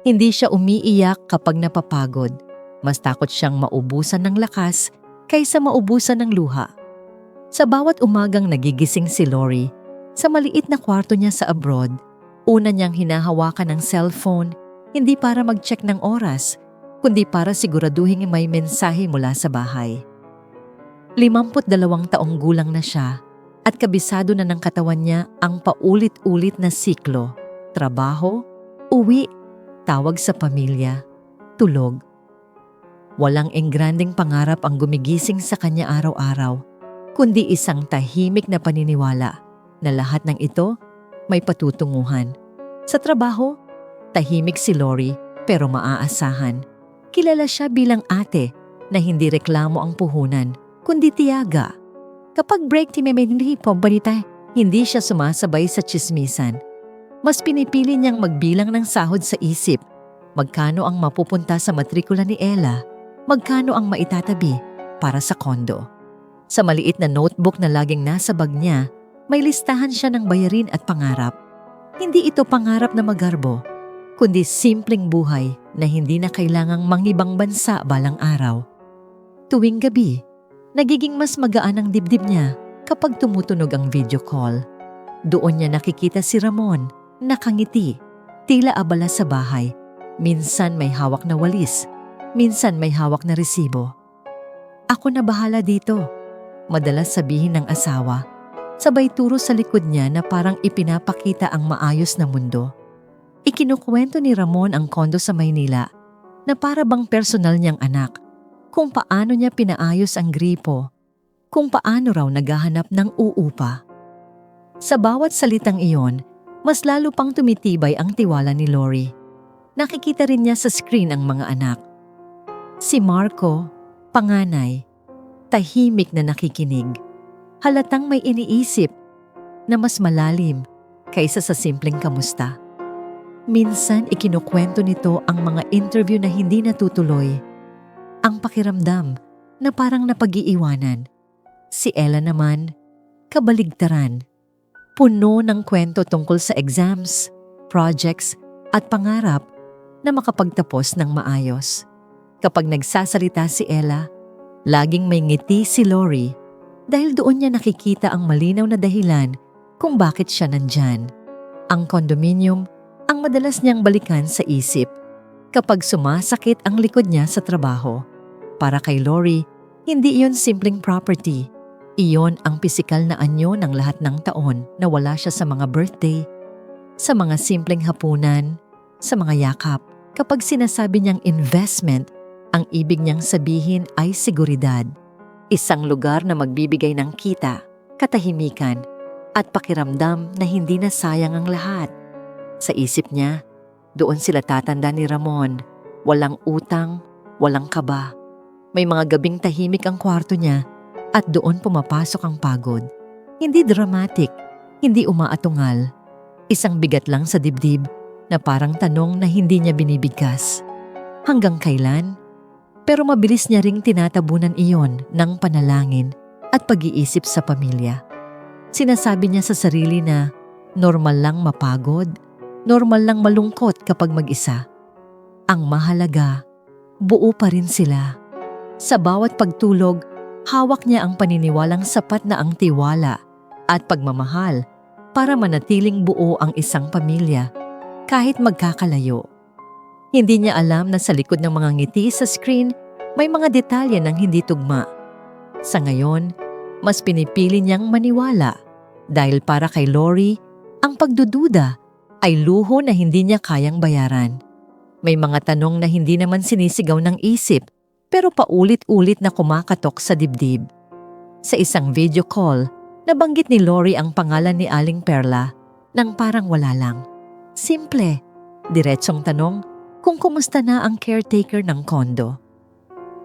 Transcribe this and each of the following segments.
Hindi siya umiiyak kapag napapagod. Mas takot siyang maubusan ng lakas kaysa maubusan ng luha. Sa bawat umagang nagigising si Lori, sa maliit na kwarto niya sa abroad, una niyang hinahawakan ng cellphone, hindi para mag-check ng oras, kundi para siguraduhin may mensahe mula sa bahay. 52 taong gulang na siya at kabisado na ng katawan niya ang paulit-ulit na siklo, trabaho, uwi, tawag sa pamilya, tulog. Walang engranding pangarap ang gumigising sa kanya araw-araw, kundi isang tahimik na paniniwala na lahat ng ito may patutunguhan. Sa trabaho, tahimik si Lori pero maaasahan. Kilala siya bilang ate na hindi reklamo ang puhunan, kundi tiyaga. Kapag break time may balita, hindi siya sumasabay sa tsismisan. Mas pinipili niyang magbilang ng sahod sa isip. Magkano ang mapupunta sa matrikula ni Ella? Magkano ang maitatabi para sa kondo? Sa maliit na notebook na laging nasa bag niya, may listahan siya ng bayarin at pangarap. Hindi ito pangarap na magarbo, kundi simpleng buhay na hindi na kailangang mangibang bansa balang araw. Tuwing gabi, nagiging mas magaan ang dibdib niya kapag tumutunog ang video call. Doon niya nakikita si Ramon, nakangiti, tila abala sa bahay. Minsan may hawak na walis, minsan may hawak na resibo. "Ako na bahala dito," madalas sabihin ng asawa. Sabay turo sa likod niya na parang ipinapakita ang maayos na mundo. Ikinukwento ni Ramon ang kondo sa Maynila na para bang personal niyang anak, kung paano niya pinaayos ang gripo, kung paano raw naghahanap ng uupa. Sa bawat salitang iyon, mas lalo pang tumitibay ang tiwala ni Lori. Nakikita rin niya sa screen ang mga anak. Si Marco, panganay, tahimik na nakikinig. Halatang may iniisip na mas malalim kaysa sa simpleng kamusta. Minsan ikinukwento nito ang mga interview na hindi natutuloy. Ang pakiramdam na parang napag-iiwanan. Si Ella naman, kabaligtaran. Puno ng kwento tungkol sa exams, projects at pangarap na makapagtapos ng maayos. Kapag nagsasalita si Ella, laging may ngiti si Lori dahil doon niya nakikita ang malinaw na dahilan kung bakit siya nandyan. Ang condominium ang madalas niyang balikan sa isip kapag sumasakit ang likod niya sa trabaho. Para kay Lori, hindi iyon simpleng property. Iyon ang pisikal na anyo ng lahat ng taon na wala siya sa mga birthday, sa mga simpleng hapunan, sa mga yakap. Kapag sinasabi niyang investment, ang ibig niyang sabihin ay seguridad. Isang lugar na magbibigay ng kita, katahimikan, at pakiramdam na hindi na sayang ang lahat. Sa isip niya, doon sila tatanda ni Ramon. Walang utang, walang kaba. May mga gabing tahimik ang kwarto niya at doon pumapasok ang pagod. Hindi dramatic, hindi umaatungal. Isang bigat lang sa dibdib na parang tanong na hindi niya binibigkas. Hanggang kailan? Pero mabilis niya ring tinatabunan iyon ng panalangin at pag-iisip sa pamilya. Sinasabi niya sa sarili na normal lang mapagod, normal lang malungkot kapag mag-isa. Ang mahalaga, buo pa rin sila. Sa bawat pagtulog, hawak niya ang paniniwalang sapat na ang tiwala at pagmamahal para manatiling buo ang isang pamilya kahit magkakalayo. Hindi niya alam na sa likod ng mga ngiti sa screen, may mga detalye ng hindi tugma. Sa ngayon, mas pinipili niyang maniwala dahil para kay Lori, ang pagdududa ay luho na hindi niya kayang bayaran. May mga tanong na hindi naman sinisigaw ng isip pero paulit-ulit na kumakatok sa dibdib. Sa isang video call, nabanggit ni Lori ang pangalan ni Aling Perla nang parang wala lang. Simple, diretsong tanong kung kumusta na ang caretaker ng kondo.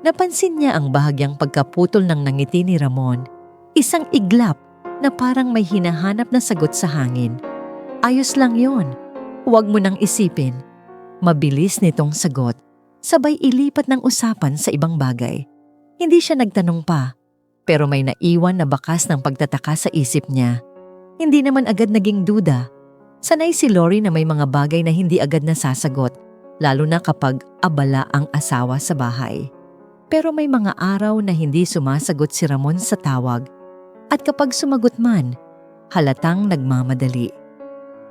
Napansin niya ang bahagyang pagkaputol ng nangiti ni Ramon, isang iglap na parang may hinahanap na sagot sa hangin. Ayos lang yon, huwag mo nang isipin. Mabilis nitong sagot, sabay ilipat ng usapan sa ibang bagay. Hindi siya nagtanong pa, pero may naiwan na bakas ng pagtataka sa isip niya. Hindi naman agad naging duda. Sanay si Lori na may mga bagay na hindi agad nasasagot. lalo na kapag abala ang asawa sa bahay. Pero may mga araw na hindi sumasagot si Ramon sa tawag at kapag sumagot man, halatang nagmamadali.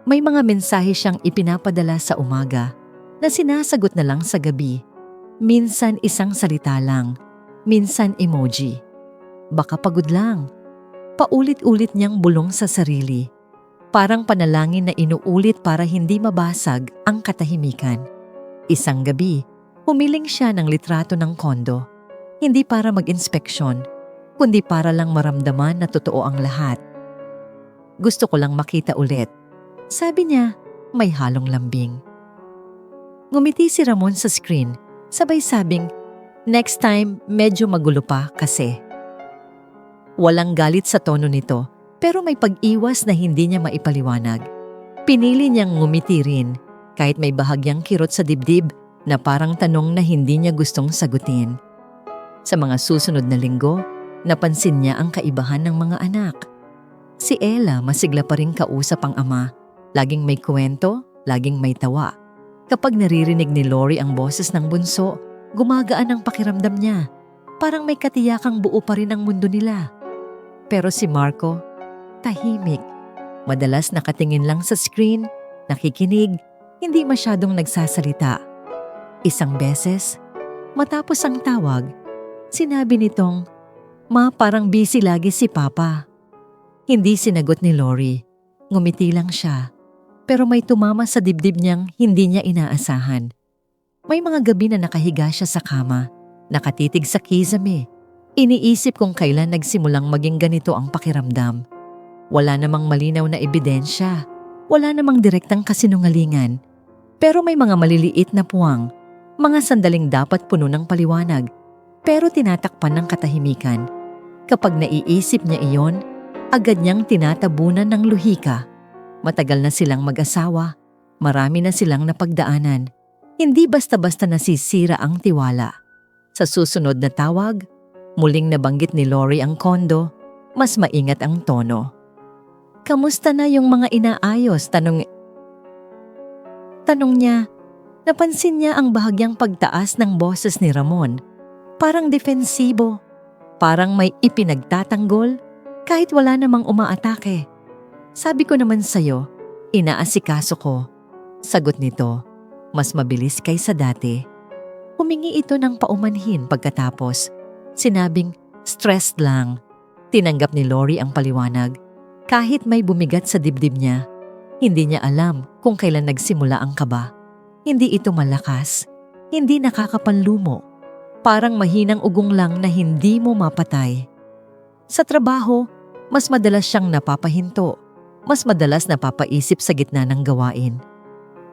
May mga mensahe siyang ipinapadala sa umaga na sinasagot na lang sa gabi. Minsan isang salita lang, minsan emoji. Baka pagod lang. Paulit-ulit niyang bulong sa sarili. Parang panalangin na inuulit para hindi mabasag ang katahimikan. Isang gabi, humiling siya ng litrato ng kondo. Hindi para mag-inspeksyon, kundi para lang maramdaman na totoo ang lahat. Gusto ko lang makita ulit. Sabi niya, may halong lambing. Ngumiti si Ramon sa screen, sabay sabing, "Next time, medyo magulo pa kasi." Walang galit sa tono nito, pero may pag-iwas na hindi niya maipaliwanag. Pinili niyang ngumiti rin, kahit may bahagyang kirot sa dibdib na parang tanong na hindi niya gustong sagutin. Sa mga susunod na linggo, napansin niya ang kaibahan ng mga anak. Si Ella masigla pa rin kausap ang ama. Laging may kwento, laging may tawa. Kapag naririnig ni Lori ang boses ng bunso, gumagaan ang pakiramdam niya. Parang may katiyakang buo pa rin ang mundo nila. Pero si Marco, tahimik. Madalas nakatingin lang sa screen, nakikinig, hindi masyadong nagsasalita. Isang beses, matapos ang tawag, sinabi nitong, "Ma, parang busy lagi si Papa." Hindi sinagot ni Lori. Ngumiti lang siya. Pero may tumama sa dibdib niyang hindi niya inaasahan. May mga gabi na nakahiga siya sa kama, nakatitig sa kisame. Iniisip kung kailan nagsimulang maging ganito ang pakiramdam. Wala namang malinaw na ebidensya, wala namang direktang kasinungalingan. Pero may mga maliliit na puwang, mga sandaling dapat puno ng paliwanag, pero tinatakpan ng katahimikan. Kapag naiisip niya iyon, agad niyang tinatabunan ng luhika. Matagal na silang mag-asawa, marami na silang napagdaanan. Hindi basta-basta nasisira ang tiwala. Sa susunod na tawag, muling nabanggit ni Lori ang kondo, mas maingat ang tono. "Kamusta na yung mga inaayos?" Tanong niya. Napansin niya ang bahagyang pagtaas ng boses ni Ramon. Parang defensibo, parang may ipinagtatanggol kahit wala namang umaatake. "Sabi ko naman sa'yo, inaasikaso ko." Sagot nito, mas mabilis kaysa dati. Humingi ito ng paumanhin pagkatapos. Sinabing, "Stressed lang." Tinanggap ni Lori ang paliwanag. Kahit may bumigat sa dibdib niya, hindi niya alam kung kailan nagsimula ang kaba. Hindi ito malakas, hindi nakakapanlumo. Parang mahinang ugong lang na hindi mo mapatay. Sa trabaho, mas madalas siyang napapahinto. Mas madalas napapaisip sa gitna ng gawain.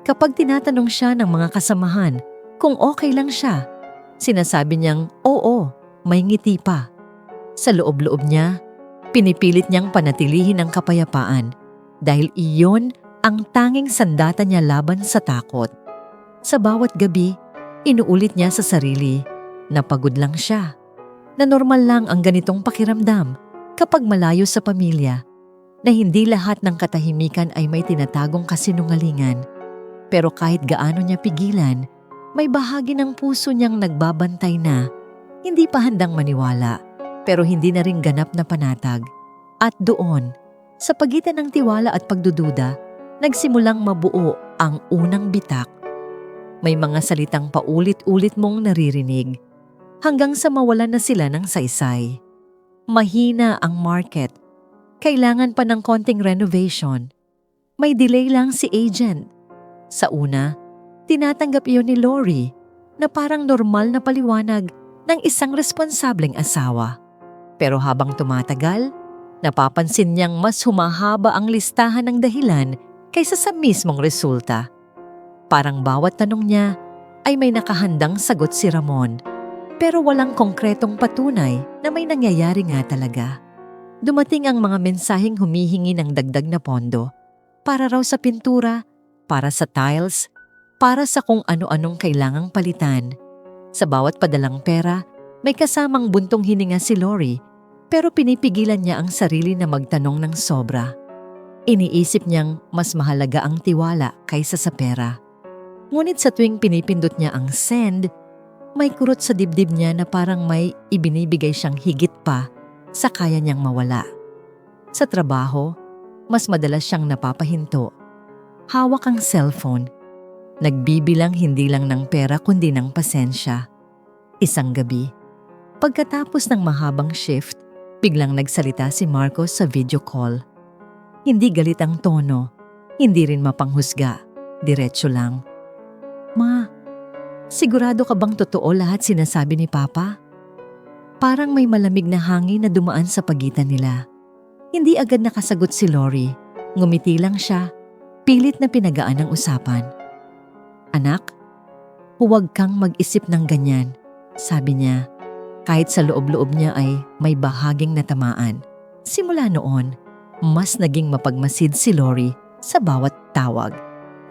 Kapag tinatanong siya ng mga kasamahan kung okay lang siya, sinasabi niyang oo, may ngiti pa. Sa loob-loob niya, pinipilit niyang panatilihin ang kapayapaan dahil iyon ang tanging sandata niya laban sa takot. Sa bawat gabi, inuulit niya sa sarili na pagod lang siya, na normal lang ang ganitong pakiramdam kapag malayo sa pamilya, na hindi lahat ng katahimikan ay may tinatagong kasinungalingan. Pero kahit gaano niya pigilan, may bahagi ng puso niyang nagbabantay na hindi pa handang maniwala, pero hindi na rin ganap na panatag. At doon, sa pagitan ng tiwala at pagdududa, nagsimulang mabuo ang unang bitak. May mga salitang paulit-ulit mong naririnig, hanggang sa mawalan na sila ng saysay. Mahina ang market. Kailangan pa ng konting renovation. May delay lang si agent. Sa una, tinatanggap iyon ni Lori na parang normal na paliwanag ng isang responsableng asawa. Pero habang tumatagal, napapansin niyang mas humahaba ang listahan ng dahilan kaysa sa mismong resulta. Parang bawat tanong niya ay may nakahandang sagot si Ramon, pero walang konkretong patunay na may nangyayari nga talaga. Dumating ang mga mensaheng humihingi ng dagdag na pondo, para raw sa pintura, para sa tiles, para sa kung ano-anong kailangang palitan. Sa bawat padalang pera, may kasamang buntong hininga si Lori, pero pinipigilan niya ang sarili na magtanong ng sobra. Iniisip niyang mas mahalaga ang tiwala kaysa sa pera. Ngunit sa tuwing pinipindot niya ang send, may kurot sa dibdib niya na parang may ibinibigay siyang higit pa sa kaya niyang mawala. Sa trabaho, mas madalas siyang napapahinto. Hawak ang cellphone. Nagbibilang hindi lang ng pera kundi ng pasensya. Isang gabi, pagkatapos ng mahabang shift, biglang nagsalita si Marcos sa video call. Hindi galit ang tono, hindi rin mapanghusga, diretso lang. Ma, sigurado ka bang totoo lahat sinasabi ni Papa? Parang may malamig na hangin na dumaan sa pagitan nila. Hindi agad nakasagot si Lori. Ngumiti lang siya, pilit na pinagaan ang usapan. Anak, huwag kang mag-isip ng ganyan, sabi niya. Kahit sa loob-loob niya ay may bahaging natamaan. Simula noon, mas naging mapagmasid si Lori sa bawat tawag.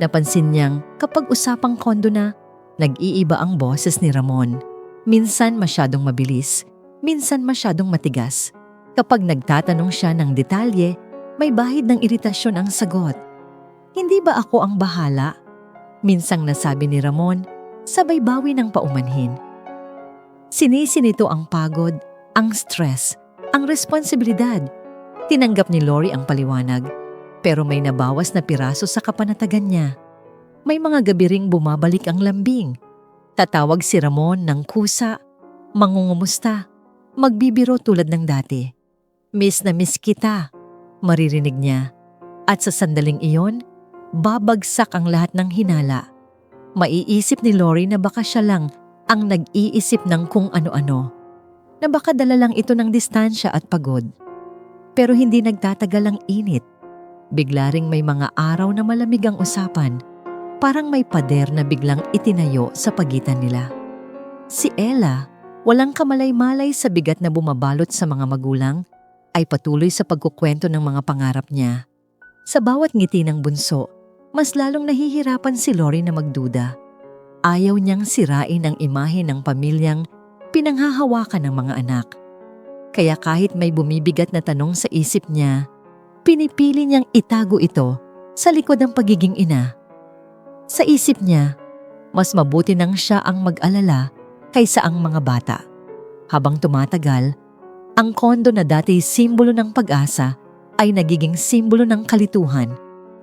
Napansin niyang kapag usapang kondo na, nag-iiba ang boses ni Ramon. Minsan masyadong mabilis, minsan masyadong matigas. Kapag nagtatanong siya ng detalye, may bahid ng iritasyon ang sagot. Hindi ba ako ang bahala? Minsang nasabi ni Ramon, sabay bawi ng paumanhin. Sinisi nito ang pagod, ang stress, ang responsibilidad. Tinanggap ni Lori ang paliwanag, pero may nabawas na piraso sa kapanatagan niya. May mga gabi ring bumabalik ang lambing. Tatawag si Ramon ng kusa, mangungumusta, magbibiro tulad ng dati. Miss na miss kita, maririnig niya. At sa sandaling iyon, babagsak ang lahat ng hinala. Maiisip ni Lori na baka siya lang ang nag-iisip ng kung ano-ano. Na baka dala lang ito ng distansya at pagod. Pero hindi nagtatagal ang init. Bigla ring may mga araw na malamig ang usapan. Parang may pader na biglang itinayo sa pagitan nila. Si Ella, walang kamalay-malay sa bigat na bumabalot sa mga magulang, ay patuloy sa pagkukwento ng mga pangarap niya. Sa bawat ngiti ng bunso, mas lalong nahihirapan si Lori na magduda. Ayaw niyang sirain ang imahe ng pamilyang pinanghahawakan ng mga anak. Kaya kahit may bumibigat na tanong sa isip niya, pinipili niyang itago ito sa likod ng pagiging ina. Sa isip niya, mas mabuti nang siya ang mag-alala kaysa ang mga bata. Habang tumatagal, ang kondo na dati simbolo ng pag-asa ay nagiging simbolo ng kalituhan.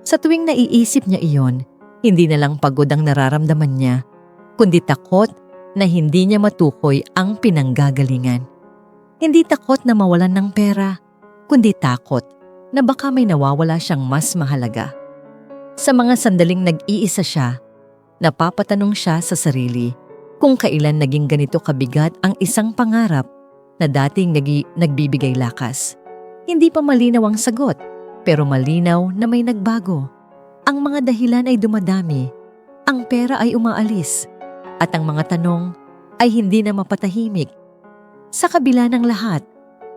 Sa tuwing naiisip niya iyon, hindi na lang pagod ang nararamdaman niya, kundi takot na hindi niya matukoy ang pinanggagalingan. Hindi takot na mawalan ng pera, kundi takot na baka may nawawala siyang mas mahalaga. Sa mga sandaling nag-iisa siya, napapatanong siya sa sarili kung kailan naging ganito kabigat ang isang pangarap na dating nagbibigay lakas. Hindi pa malinaw ang sagot, pero malinaw na may nagbago. Ang mga dahilan ay dumadami, ang pera ay umaalis, at ang mga tanong ay hindi na mapatahimik. Sa kabila ng lahat,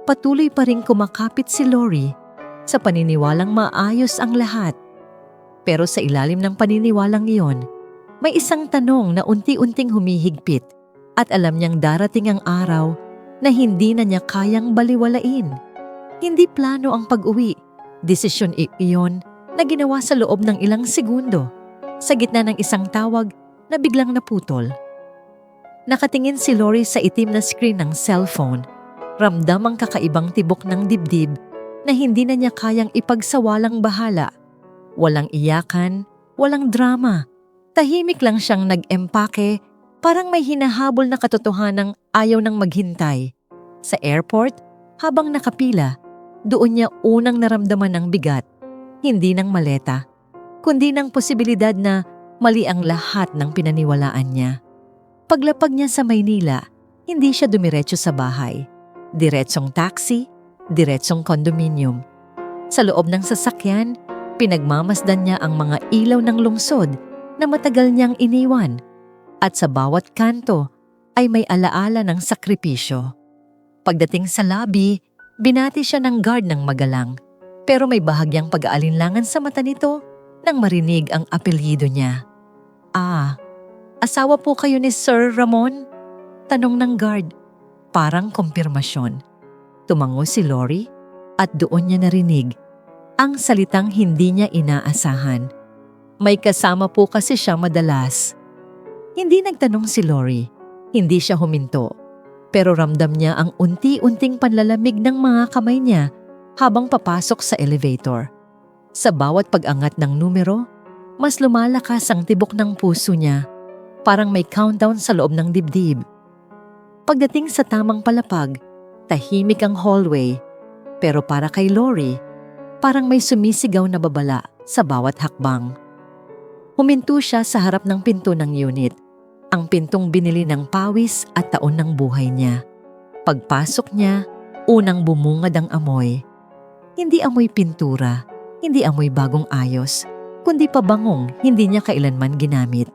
patuloy pa rin kumakapit si Lori sa paniniwalang maayos ang lahat. Pero sa ilalim ng paniniwalang iyon, may isang tanong na unti-unting humihigpit at alam niyang darating ang araw na hindi na niya kayang baliwalain. Hindi plano ang pag-uwi, desisyon iyon na ginawa sa loob ng ilang segundo sa gitna ng isang tawag na biglang naputol. Nakatingin si Lori sa itim na screen ng cellphone, ramdam ang kakaibang tibok ng dibdib na hindi na niya kayang ipagsawalang bahala. Walang iyakan, walang drama. Tahimik lang siyang nag-empake, parang may hinahabol na katotohanang ayaw nang maghintay. Sa airport, habang nakapila, doon niya unang naramdaman ng bigat, hindi ng maleta, kundi ng posibilidad na mali ang lahat ng pinaniwalaan niya. Paglapag niya sa Maynila, hindi siya dumiretso sa bahay. Diretsong taxi, diretsong kondominium. Sa loob ng sasakyan, pinagmamasdan niya ang mga ilaw ng lungsod na matagal niyang iniwan. At sa bawat kanto ay may alaala ng sakripisyo. Pagdating sa lobby, binati siya ng guard ng magalang. Pero may bahagyang pag-aalinlangan sa mata nito nang marinig ang apelyido niya. "Ah, asawa po kayo ni Sir Ramon?" Tanong ng guard. Parang kumpirmasyon. Tumango si Lori at doon niya narinig ang salitang hindi niya inaasahan. May kasama po kasi siya madalas. Hindi nagtanong si Lori. Hindi siya huminto. Pero ramdam niya ang unti-unting panlalamig ng mga kamay niya habang papasok sa elevator. Sa bawat pag-angat ng numero, mas lumalakas ang tibok ng puso niya. Parang may countdown sa loob ng dibdib. Pagdating sa tamang palapag, tahimik ang hallway. Pero para kay Lori, parang may sumisigaw na babala sa bawat hakbang. Huminto siya sa harap ng pinto ng unit. Ang pintong binili ng pawis at taon ng buhay niya. Pagpasok niya, unang bumungad ang amoy. Hindi amoy pintura, hindi amoy bagong ayos, kundi pabangong hindi niya kailanman ginamit.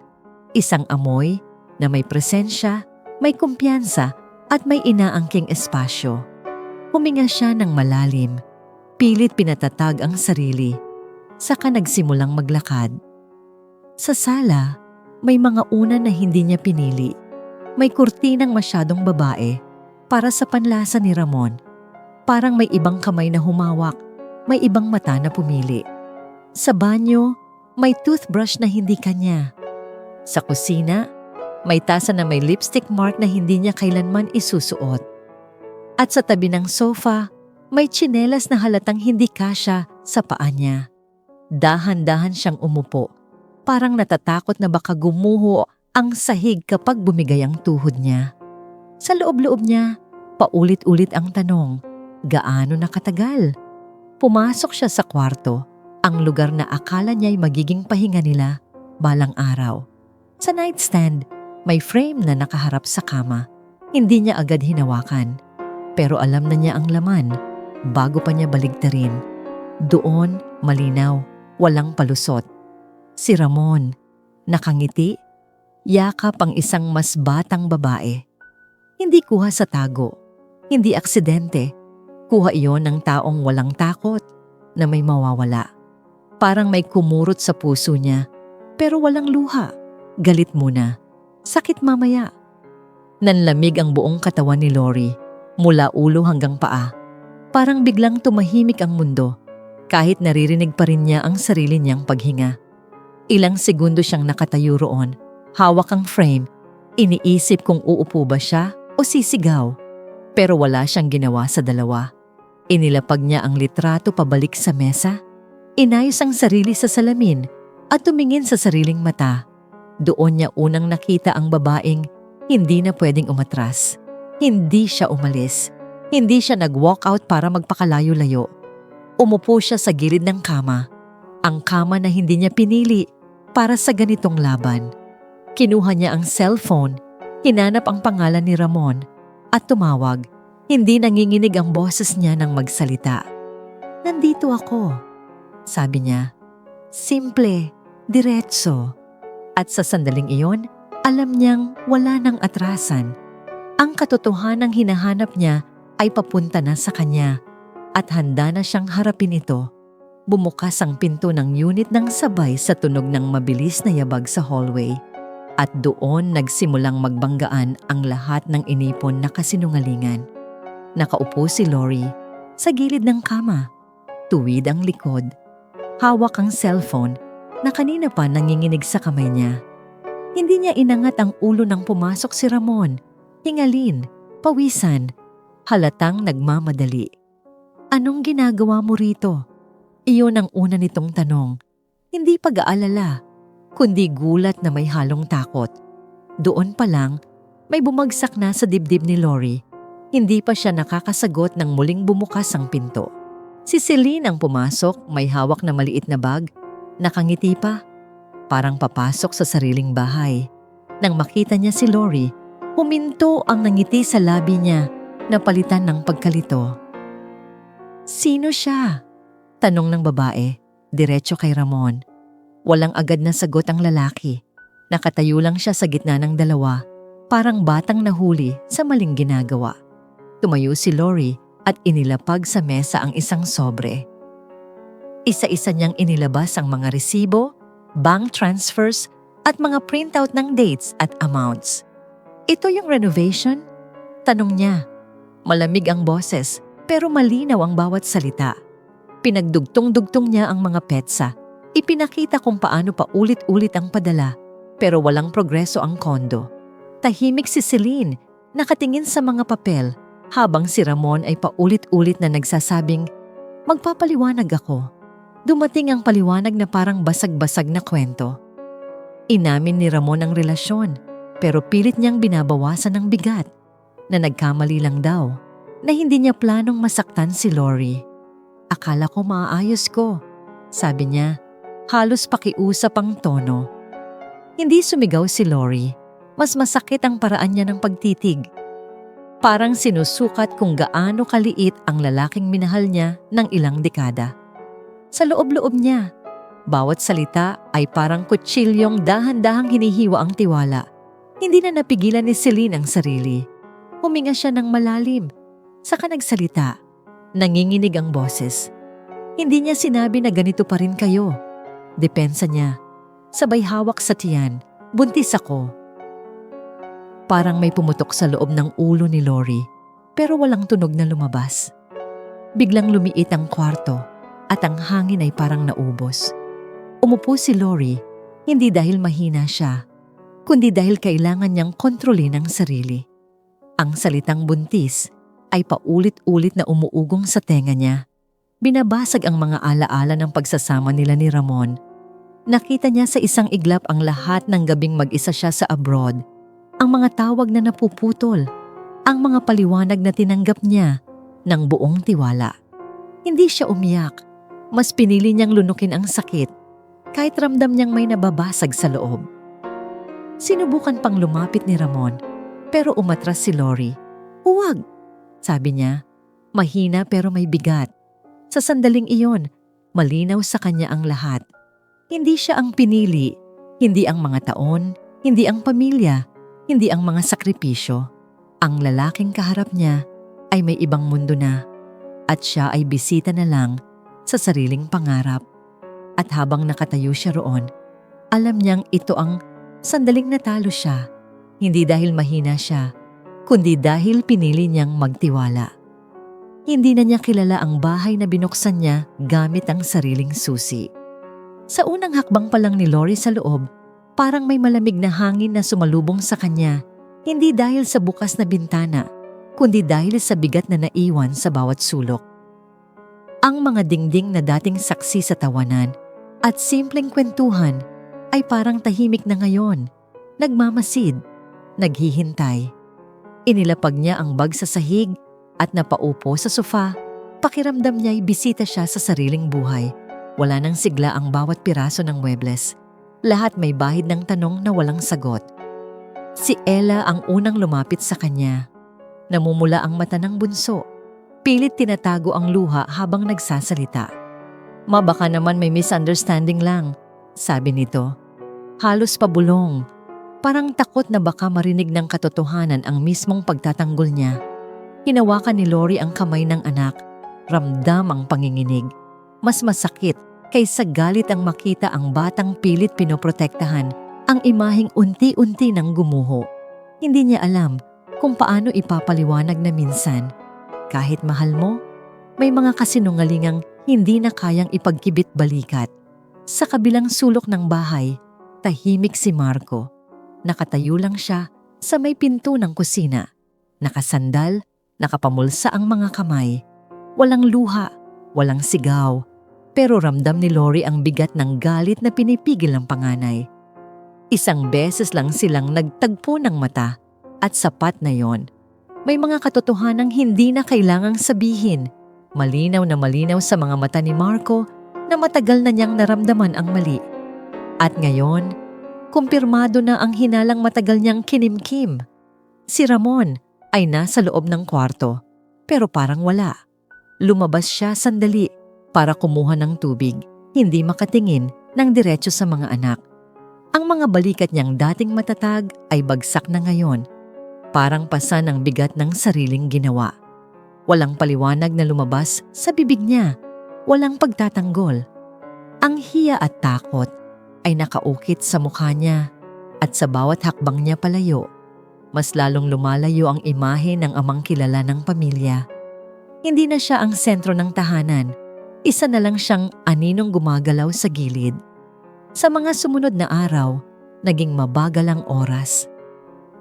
Isang amoy na may presensya, may kumpiyansa at may inaangking espasyo. Huminga siya ng malalim, pilit pinatatag ang sarili, saka nagsimulang maglakad. Sa sala, may mga una na hindi niya pinili. May kurtinang masyadong babae para sa panlasa ni Ramon. Parang may ibang kamay na humawak, may ibang mata na pumili. Sa banyo, may toothbrush na hindi kanya. Sa kusina, may tasa na may lipstick mark na hindi niya kailanman isusuot. At sa tabi ng sofa, may tsinelas na halatang hindi kasya sa paa niya. Dahan-dahan siyang umupo. Parang natatakot na baka gumuho ang sahig kapag bumigay ang tuhod niya. Sa loob-loob niya, paulit-ulit ang tanong, gaano na katagal? Pumasok siya sa kwarto, ang lugar na akala niya'y magiging pahinga nila balang araw. Sa nightstand, may frame na nakaharap sa kama. Hindi niya agad hinawakan, pero alam na niya ang laman bago pa niya baligtarin. Doon, malinaw, walang palusot. Si Ramon, nakangiti, yakap ang isang mas batang babae. Hindi kuha sa tago, hindi aksidente. Kuha iyon ng taong walang takot na may mawawala. Parang may kumurot sa puso niya, pero walang luha. Galit muna, sakit mamaya. Nanlamig ang buong katawan ni Lori, mula ulo hanggang paa. Parang biglang tumahimik ang mundo, kahit naririnig pa rin niya ang sarili niyang paghinga. Ilang segundo siyang nakatayo roon, hawak ang frame, iniisip kung uupo ba siya o sisigaw. Pero wala siyang ginawa sa dalawa. Inilapag niya ang litrato pabalik sa mesa, inayos ang sarili sa salamin at tumingin sa sariling mata. Doon niya unang nakita ang babaeng hindi na pwedeng umatras. Hindi siya umalis. Hindi siya nag-walk out para magpakalayo-layo. Umupo siya sa gilid ng kama. Ang kama na hindi niya pinili para sa ganitong laban. Kinuha niya ang cellphone, hinanap ang pangalan ni Ramon at tumawag. Hindi nanginginig ang boses niya nang magsalita. "Nandito ako," sabi niya. Simple, diretso. At sa sandaling iyon, alam niyang wala nang atrasan. Ang katotohanang hinahanap niya ay papunta na sa kanya at handa na siyang harapin ito. Bumukas ang pinto ng unit ng sabay sa tunog ng mabilis na yabag sa hallway. At doon nagsimulang magbanggaan ang lahat ng inipon na kasinungalingan. Nakaupo si Lori sa gilid ng kama. Tuwid ang likod. Hawak ang cellphone na kanina pa nanginginig sa kamay niya. Hindi niya inangat ang ulo nang pumasok si Ramon. Hingalin, pawisan, halatang nagmamadali. "Anong ginagawa mo rito?" Iyon ang una nitong tanong. Hindi pag-aalala, kundi gulat na may halong takot. Doon pa lang, may bumagsak na sa dibdib ni Lori. Hindi pa siya nakakasagot nang muling bumukas ang pinto. Si Celine ang pumasok, may hawak na maliit na bag. Nakangiti pa, parang papasok sa sariling bahay. Nang makita niya si Lori, huminto ang nangiti sa labi niya na palitan ng pagkalito. "Sino siya?" Tanong ng babae, diretso kay Ramon. Walang agad na sagot ang lalaki. Nakatayo lang siya sa gitna ng dalawa, parang batang nahuli sa maling ginagawa. Tumayo si Lori at inilapag sa mesa ang isang sobre. Isa-isa niyang inilabas ang mga resibo, bank transfers at mga printout ng dates at amounts. "Ito yung renovation?" Tanong niya. Malamig ang boses pero malinaw ang bawat salita. Pinagdugtong-dugtong niya ang mga petsa, Ipinakita kung paano pa ulit-ulit ang padala pero walang progreso ang kondo. Tahimik si Celine, nakatingin sa mga papel habang si Ramon ay paulit-ulit na nagsasabing, "Magpapaliwanag ako." Dumating ang paliwanag na parang basag-basag na kwento. Inamin ni Ramon ang relasyon pero pilit niyang binabawasan ng bigat na nagkamali lang daw na hindi niya planong masaktan si Lori. "Akala ko maaayos ko," sabi niya, halos pakiusap ang tono. Hindi sumigaw si Lori, mas masakit ang paraan niya ng pagtitig. Parang sinusukat kung gaano kaliit ang lalaking minahal niya ng ilang dekada. Sa loob-loob niya, bawat salita ay parang kutsilyong dahan-dahang hinihiwa ang tiwala. Hindi na napigilan ni Celine ang sarili. Huminga siya ng malalim. Saka nagsalita. Nanginginig ang boses. Hindi niya sinabi na ganito pa rin kayo. Depensa niya. Sabay hawak sa tiyan. "Buntis ako." Parang may pumutok sa loob ng ulo ni Lori, pero walang tunog na lumabas. Biglang lumiit ang kwarto at ang hangin ay parang naubos. Umupo si Lori, hindi dahil mahina siya, kundi dahil kailangan niyang kontrolin ang sarili. Ang salitang buntis ay paulit-ulit na umuugong sa tenga niya. Binabasag ang mga alaala ng pagsasama nila ni Ramon. Nakita niya sa isang iglap ang lahat ng gabing mag-isa siya sa abroad. Ang mga tawag na napuputol, ang mga paliwanag na tinanggap niya ng buong tiwala. Hindi siya umiyak. Mas pinili niyang lunukin ang sakit, kahit ramdam niyang may nababasag sa loob. Sinubukan pang lumapit ni Ramon, pero umatras si Lori. "Huwag," sabi niya, mahina pero may bigat. Sa sandaling iyon, malinaw sa kanya ang lahat. Hindi siya ang pinili, hindi ang mga taon, hindi ang pamilya, hindi ang mga sakripisyo. Ang lalaking kaharap niya ay may ibang mundo na, at siya ay bisita na lang sa sariling pangarap. At habang nakatayo siya roon, alam niyang ito ang sandaling natalo siya, hindi dahil mahina siya, kundi dahil pinili niyang magtiwala. Hindi na niya kilala ang bahay na binuksan niya gamit ang sariling susi. Sa unang hakbang pa lang ni Lori sa loob, parang may malamig na hangin na sumalubong sa kanya, hindi dahil sa bukas na bintana, kundi dahil sa bigat na naiwan sa bawat sulok. Ang mga dingding na dating saksi sa tawanan at simpleng kwentuhan ay parang tahimik na ngayon, nagmamasid, naghihintay. Inilapag niya ang bag sa sahig at napaupo sa sofa. Pakiramdam niya'y bisita siya sa sariling buhay. Wala nang sigla ang bawat piraso ng muebles. Lahat may bahid ng tanong na walang sagot. Si Ella ang unang lumapit sa kanya. Namumula ang mata ng bunso. Pilit tinatago ang luha habang nagsasalita. "Baka naman may misunderstanding lang," sabi nito. Halos pabulong. Parang takot na baka marinig ng katotohanan ang mismong pagtatanggol niya. Hinawakan ni Lori ang kamay ng anak. Ramdam ang panginginig. Mas masakit kaysa galit ang makita ang batang pilit pinoprotektahan, ang imaheng unti-unti nang gumuho. Hindi niya alam kung paano ipapaliwanag na minsan, kahit mahal mo, may mga kasinungalingang hindi na kayang ipagkibit balikat. Sa kabilang sulok ng bahay, tahimik si Marco. Nakatayo lang siya sa may pinto ng kusina. Nakasandal, nakapamulsa ang mga kamay. Walang luha, walang sigaw. Pero ramdam ni Lori ang bigat ng galit na pinipigil ng panganay. Isang beses lang silang nagtagpo ng mata at sapat na yon. May mga katotohanang hindi na kailangang sabihin. Malinaw na malinaw sa mga mata ni Marco na matagal na niyang naramdaman ang mali. At ngayon, kumpirmado na ang hinalang matagal niyang kinimkim. Si Ramon ay nasa loob ng kwarto, pero parang wala. Lumabas siya sandali para kumuha ng tubig, hindi makatingin ng diretso sa mga anak. Ang mga balikat niyang dating matatag ay bagsak na ngayon. Parang pasa ng bigat ng sariling ginawa. Walang paliwanag na lumabas sa bibig niya. Walang pagtatanggol. Ang hiya at takot ay nakaukit sa mukha niya at sa bawat hakbang niya palayo, mas lalong lumalayo ang imahe ng amang kilala ng pamilya. Hindi na siya ang sentro ng tahanan, Isa na lang siyang aninong gumagalaw sa gilid. Sa mga sumunod na araw, naging mabagal ang oras.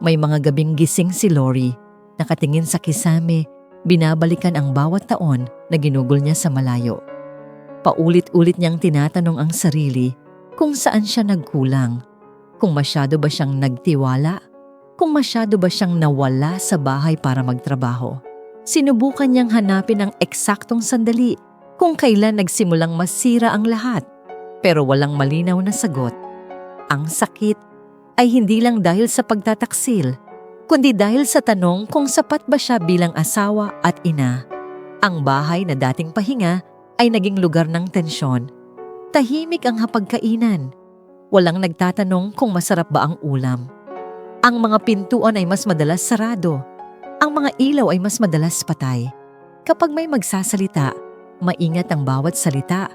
May mga gabing gising si Lori, nakatingin sa kisame, binabalikan ang bawat taon na ginugol niya sa malayo. Paulit-ulit niyang tinatanong ang sarili kung saan siya nagkulang, kung masyado ba siyang nagtiwala, kung masyado ba siyang nawala sa bahay para magtrabaho. Sinubukan niyang hanapin ang eksaktong sandali kung kailan nagsimulang masira ang lahat, pero walang malinaw na sagot. Ang sakit ay hindi lang dahil sa pagtataksil, kundi dahil sa tanong kung sapat ba siya bilang asawa at ina. Ang bahay na dating pahinga ay naging lugar ng tensyon. Tahimik ang hapagkainan. Walang nagtatanong kung masarap ba ang ulam. Ang mga pintuan ay mas madalas sarado. Ang mga ilaw ay mas madalas patay. Kapag may magsasalita, maingat ang bawat salita.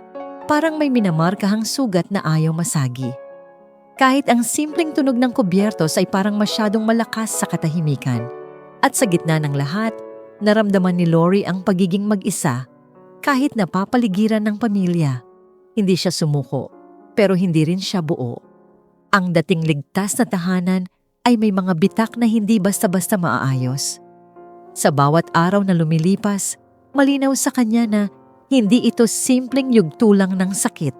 Parang may minamarkahang sugat na ayaw masagi. Kahit ang simpleng tunog ng kubyertos ay parang masyadong malakas sa katahimikan. At sa gitna ng lahat, naramdaman ni Lori ang pagiging mag-isa. Kahit napapaligiran ng pamilya, hindi siya sumuko, pero hindi rin siya buo. Ang dating ligtas na tahanan ay may mga bitak na hindi basta-basta maaayos. Sa bawat araw na lumilipas, malinaw sa kanya na hindi ito simpleng yugto lang ng sakit.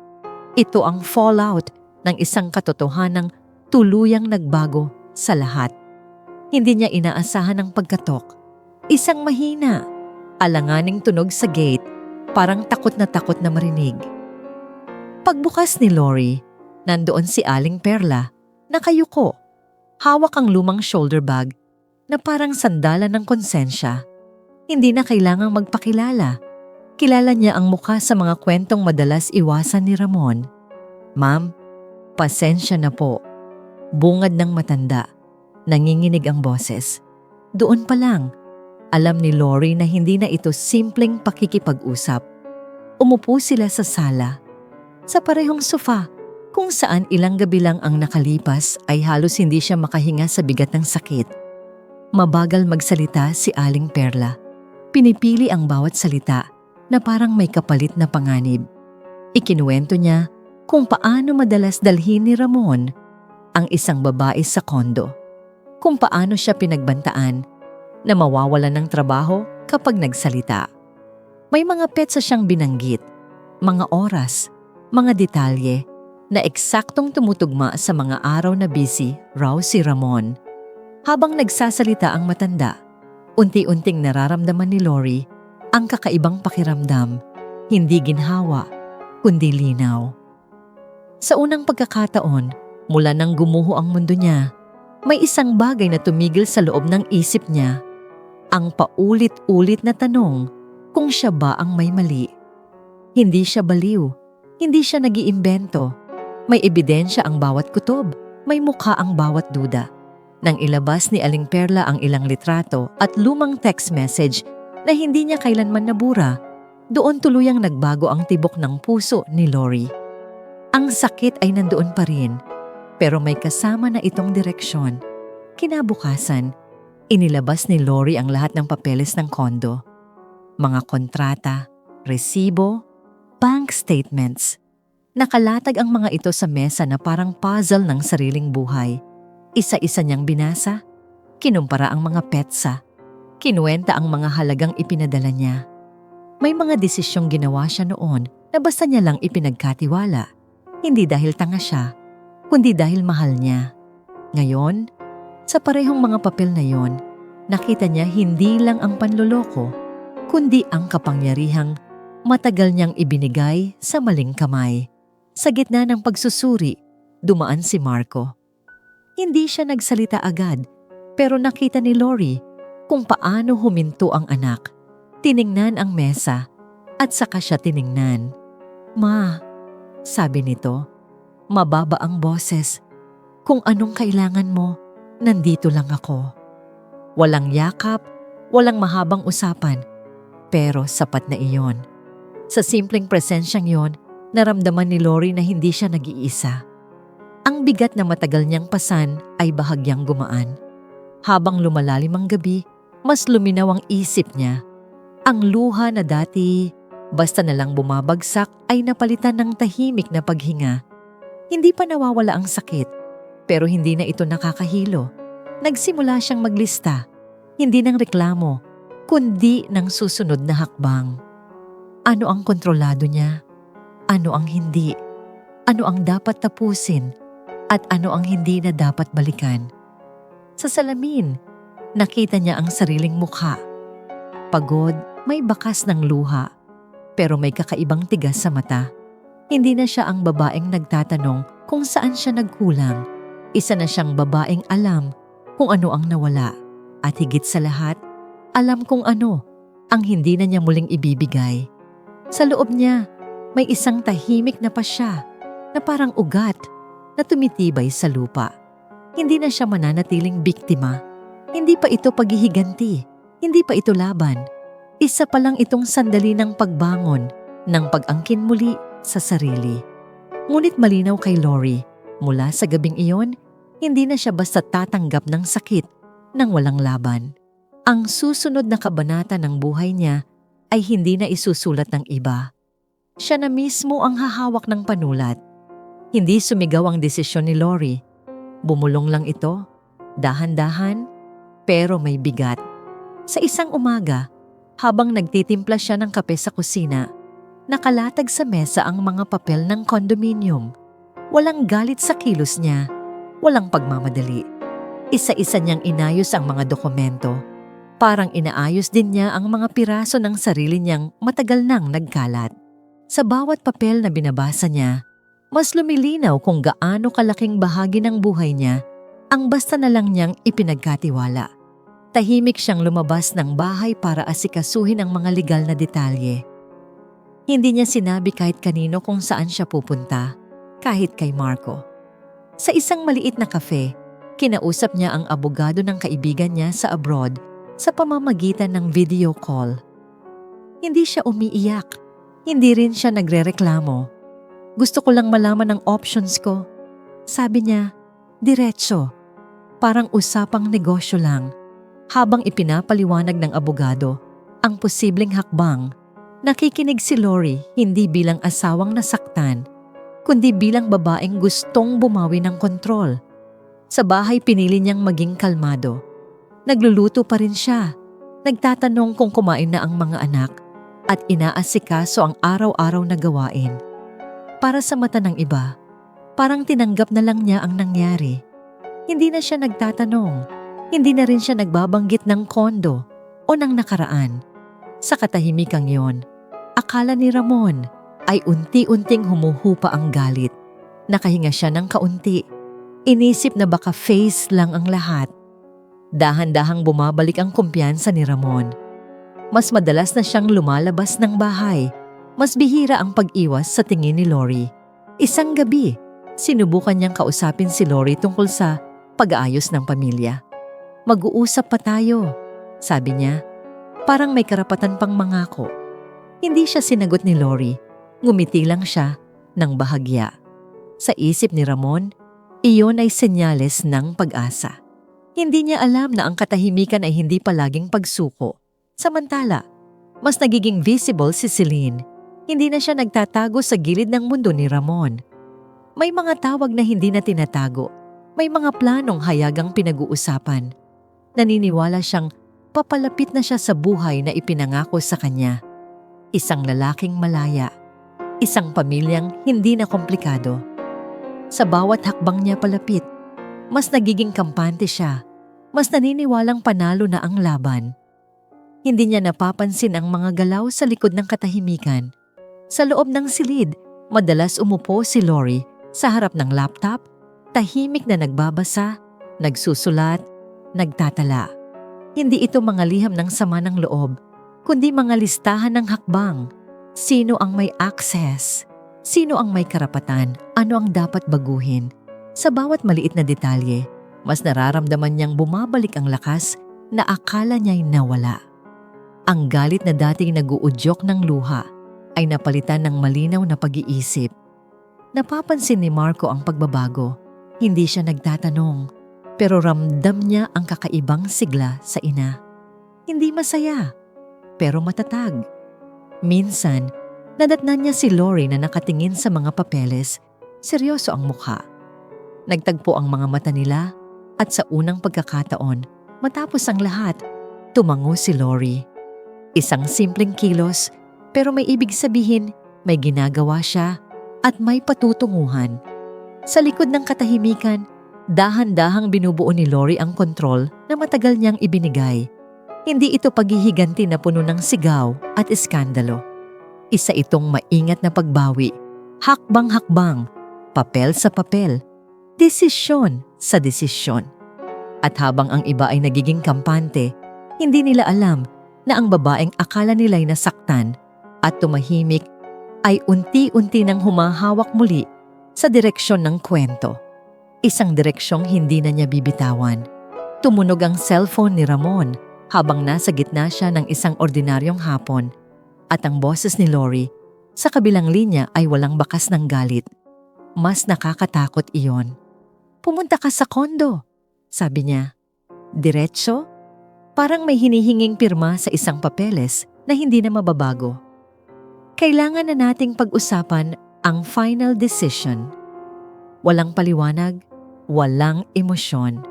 Ito ang fallout ng isang katotohanang tuluyang nagbago sa lahat. Hindi niya inaasahan ang pagkatok. Isang mahina, alanganing tunog sa gate, parang takot na marinig. Pagbukas ni Lori, nandoon si Aling Perla, nakayuko. Hawak ang lumang shoulder bag na parang sandalan ng konsensya. Hindi na kailangang magpakilala. Kilala niya ang mukha sa mga kwentong madalas iwasan ni Ramon. "Ma'am, pasensya na po." Bungad ng matanda. Nanginginig ang boses. Doon pa lang, alam ni Lori na hindi na ito simpleng pakikipag-usap. Umupo sila sa sala, sa parehong sofa, kung saan ilang gabi lang ang nakalipas ay halos hindi siya makahinga sa bigat ng sakit. Mabagal magsalita si Aling Perla. Pinipili ang bawat salita na parang may kapalit na panganib. Ikinuwento niya kung paano madalas dalhin ni Ramon ang isang babae sa kondo. Kung paano siya pinagbantaan na mawawalan ng trabaho kapag nagsalita. May mga petsa siyang binanggit, mga oras, mga detalye na eksaktong tumutugma sa mga araw na busy raw si Ramon. Habang nagsasalita ang matanda, unti-unting nararamdaman ni Lori ang kakaibang pakiramdam, hindi ginhawa, kundi linaw. Sa unang pagkakataon, mula nang gumuho ang mundo niya, may isang bagay na tumigil sa loob ng isip niya. Ang paulit-ulit na tanong kung siya ba ang may mali. Hindi siya baliw, hindi siya nag-iimbento. May ebidensya ang bawat kutob, may mukha ang bawat duda. Nang ilabas ni Aling Perla ang ilang litrato at lumang text message na hindi niya kailanman nabura, doon tuluyang nagbago ang tibok ng puso ni Lori. Ang sakit ay nandoon pa rin, pero may kasama na itong direksyon. Kinabukasan, inilabas ni Lori ang lahat ng papeles ng kondo. Mga kontrata, resibo, bank statements. Nakalatag ang mga ito sa mesa na parang puzzle ng sariling buhay. Isa-isa niyang binasa, kinumpara ang mga petsa, kinuwenta ang mga halagang ipinadala niya. May mga desisyong ginawa siya noon na basta niya lang ipinagkatiwala. Hindi dahil tanga siya, kundi dahil mahal niya. Ngayon, sa parehong mga papel na yon, nakita niya hindi lang ang panloloko, kundi ang kapangyarihang matagal niyang ibinigay sa maling kamay. Sa gitna ng pagsusuri, dumaan si Marco. Hindi siya nagsalita agad, pero nakita ni Lori kung paano huminto ang anak. Tiningnan ang mesa at saka siya tiningnan. "Ma," sabi nito, mababa ang boses. "Kung anong kailangan mo, nandito lang ako." Walang yakap, walang mahabang usapan, pero sapat na iyon. Sa simpleng presensyang yon, naramdaman ni Lori na hindi siya nag-iisa. Ang bigat na matagal niyang pasan ay bahagyang gumaan. Habang lumalalim ang gabi, mas luminaw ang isip niya. Ang luha na dati Basta na lang bumabagsak ay napalitan ng tahimik na paghinga. Hindi pa nawawala ang sakit, pero hindi na ito nakakahilo. Nagsimula siyang maglista, hindi ng reklamo, kundi ng susunod na hakbang. Ano ang kontrolado niya? Ano ang hindi? Ano ang dapat tapusin? At ano ang hindi na dapat balikan? Sa salamin, nakita niya ang sariling mukha. Pagod, may bakas ng luha, pero may kakaibang tigas sa mata. Hindi na siya ang babaeng nagtatanong kung saan siya nagkulang. Isa na siyang babaeng alam kung ano ang nawala. At higit sa lahat, alam kung ano ang hindi na niya muling ibibigay. Sa loob niya, may isang tahimik na pasya na parang ugat na tumitibay sa lupa. Hindi na siya mananatiling biktima. Hindi pa ito paghihiganti. Hindi pa ito laban. Isa pa lang itong sandali ng pagbangon, ng pag-angkin muli sa sarili. Ngunit malinaw kay Lori, mula sa gabing iyon, hindi na siya basta tatanggap ng sakit nang walang laban. Ang susunod na kabanata ng buhay niya ay hindi na isusulat ng iba. Siya na mismo ang hahawak ng panulat. Hindi sumigaw ang desisyon ni Lori. Bumulong lang ito, dahan-dahan, pero may bigat. Sa isang umaga, habang nagtitimpla siya ng kape sa kusina, nakalatag sa mesa ang mga papel ng condominium. Walang galit sa kilos niya, walang pagmamadali. Isa-isa niyang inayos ang mga dokumento. Parang inaayos din niya ang mga piraso ng sarili niyang matagal nang nagkalat. Sa bawat papel na binabasa niya, mas lumilinaw kung gaano kalaking bahagi ng buhay niya ang basta na lang niyang ipinagkatiwala. Tahimik siyang lumabas ng bahay para asikasuhin ang mga legal na detalye. Hindi niya sinabi kahit kanino kung saan siya pupunta, kahit kay Marco. Sa isang maliit na kafe, kinausap niya ang abogado ng kaibigan niya sa abroad sa pamamagitan ng video call. Hindi siya umiiyak. Hindi rin siya nagrereklamo. Gusto ko lang malaman ang options ko. Sabi niya, diretso. Parang usapang negosyo lang. Habang ipinapaliwanag ng abogado ang posibleng hakbang, nakikinig si Lori hindi bilang asawang nasaktan, kundi bilang babaeng gustong bumawi ng kontrol. Sa bahay pinili niyang maging kalmado. Nagluluto pa rin siya. Nagtatanong kung kumain na ang mga anak at inaasikaso ang araw-araw na gawain. Para sa mata ng iba, parang tinanggap na lang niya ang nangyari. Hindi na siya nagtatanong. Hindi na rin siya nagbabanggit ng kondo o ng nakaraan. Sa katahimikang yon, akala ni Ramon ay unti-unting humuhupa ang galit. Nakahinga siya ng kaunti. Inisip na baka face lang ang lahat. Dahan-dahang bumabalik ang kumpiyansa ni Ramon. Mas madalas na siyang lumalabas ng bahay. Mas bihira ang pag-iwas sa tingin ni Lori. Isang gabi, sinubukan niyang kausapin si Lori tungkol sa pag-aayos ng pamilya. Mag-uusap pa tayo, sabi niya. Parang may karapatan pang mangako. Hindi siya sinagot ni Lori. Ngumiti lang siya ng bahagya. Sa isip ni Ramon, iyon ay senyales ng pag-asa. Hindi niya alam na ang katahimikan ay hindi palaging pagsuko. Samantala, mas nagiging visible si Celine. Hindi na siya nagtatago sa gilid ng mundo ni Ramon. May mga tawag na hindi na tinatago. May mga planong hayagang pinag-uusapan. Naniniwala siyang papalapit na siya sa buhay na ipinangako sa kanya. Isang lalaking malaya. Isang pamilyang hindi na komplikado. Sa bawat hakbang niya palapit, mas nagiging kampante siya. Mas naniniwalang panalo na ang laban. Hindi niya napapansin ang mga galaw sa likod ng katahimikan. Sa loob ng silid, madalas umupo si Lori sa harap ng laptop, tahimik na nagbabasa, nagsusulat, nagtatala. Hindi ito mga liham ng sama ng loob, kundi mga listahan ng hakbang. Sino ang may access? Sino ang may karapatan? Ano ang dapat baguhin? Sa bawat maliit na detalye, mas nararamdaman niyang bumabalik ang lakas na akala niya'y nawala. Ang galit na dating nag-uudyok ng luha ay napalitan ng malinaw na pag-iisip. Napapansin ni Marco ang pagbabago. Hindi siya nagtatanong, pero ramdam niya ang kakaibang sigla sa ina. Hindi masaya, pero matatag. Minsan, Nadatnan niya si Lori na nakatingin sa mga papeles. Seryoso ang mukha. Nagtagpo ang mga mata nila at sa unang pagkakataon, matapos ang lahat, tumango si Lori. Isang simpleng kilos pero may ibig sabihin may ginagawa siya at may patutunguhan. Sa likod ng katahimikan, dahan-dahang binubuo ni Lori ang kontrol na matagal niyang ibinigay. Hindi ito paghihiganti na puno ng sigaw at iskandalo. Isa itong maingat na pagbawi, hakbang-hakbang, papel sa papel, desisyon sa desisyon. At habang ang iba ay nagiging kampante, hindi nila alam na ang babaeng akala nila'y nasaktan at tumahimik ay unti-unti nang humahawak muli sa direksyon ng kwento. Isang direksyong hindi na niya bibitawan. Tumunog ang cellphone ni Ramon habang nasa gitna siya ng isang ordinaryong hapon at ang boses ni Lori sa kabilang linya ay walang bakas ng galit. Mas nakakatakot iyon. "Pumunta ka sa kondo," sabi niya. Diretso? Parang may hinihinging pirma sa isang papeles na hindi na mababago. Kailangan na nating pag-usapan ang final decision. Walang paliwanag, walang emosyon.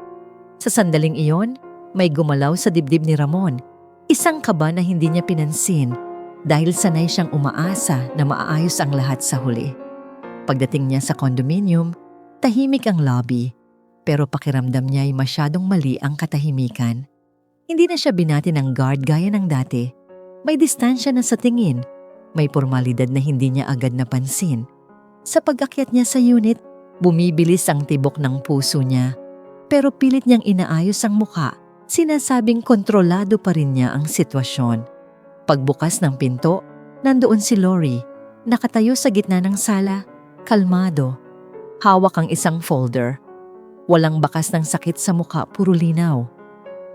Sa sandaling iyon, may gumalaw sa dibdib ni Ramon, isang kaba na hindi niya pinansin dahil sanay siyang umaasa na maaayos ang lahat sa huli. Pagdating niya sa condominium, tahimik ang lobby, pero pakiramdam niya ay masyadong mali ang katahimikan. Hindi na siya binati ng guard gaya ng dati. May distansya na sa tingin, may pormalidad na hindi niya agad napansin. Sa pag-akyat niya sa unit, bumibilis ang tibok ng puso niya, pero pilit niyang inaayos ang mukha. Sinasabing kontrolado pa rin niya ang sitwasyon. Pagbukas ng pinto, nandoon si Lori, nakatayo sa gitna ng sala, kalmado. Hawak ang isang folder. Walang bakas ng sakit sa mukha, puro linaw.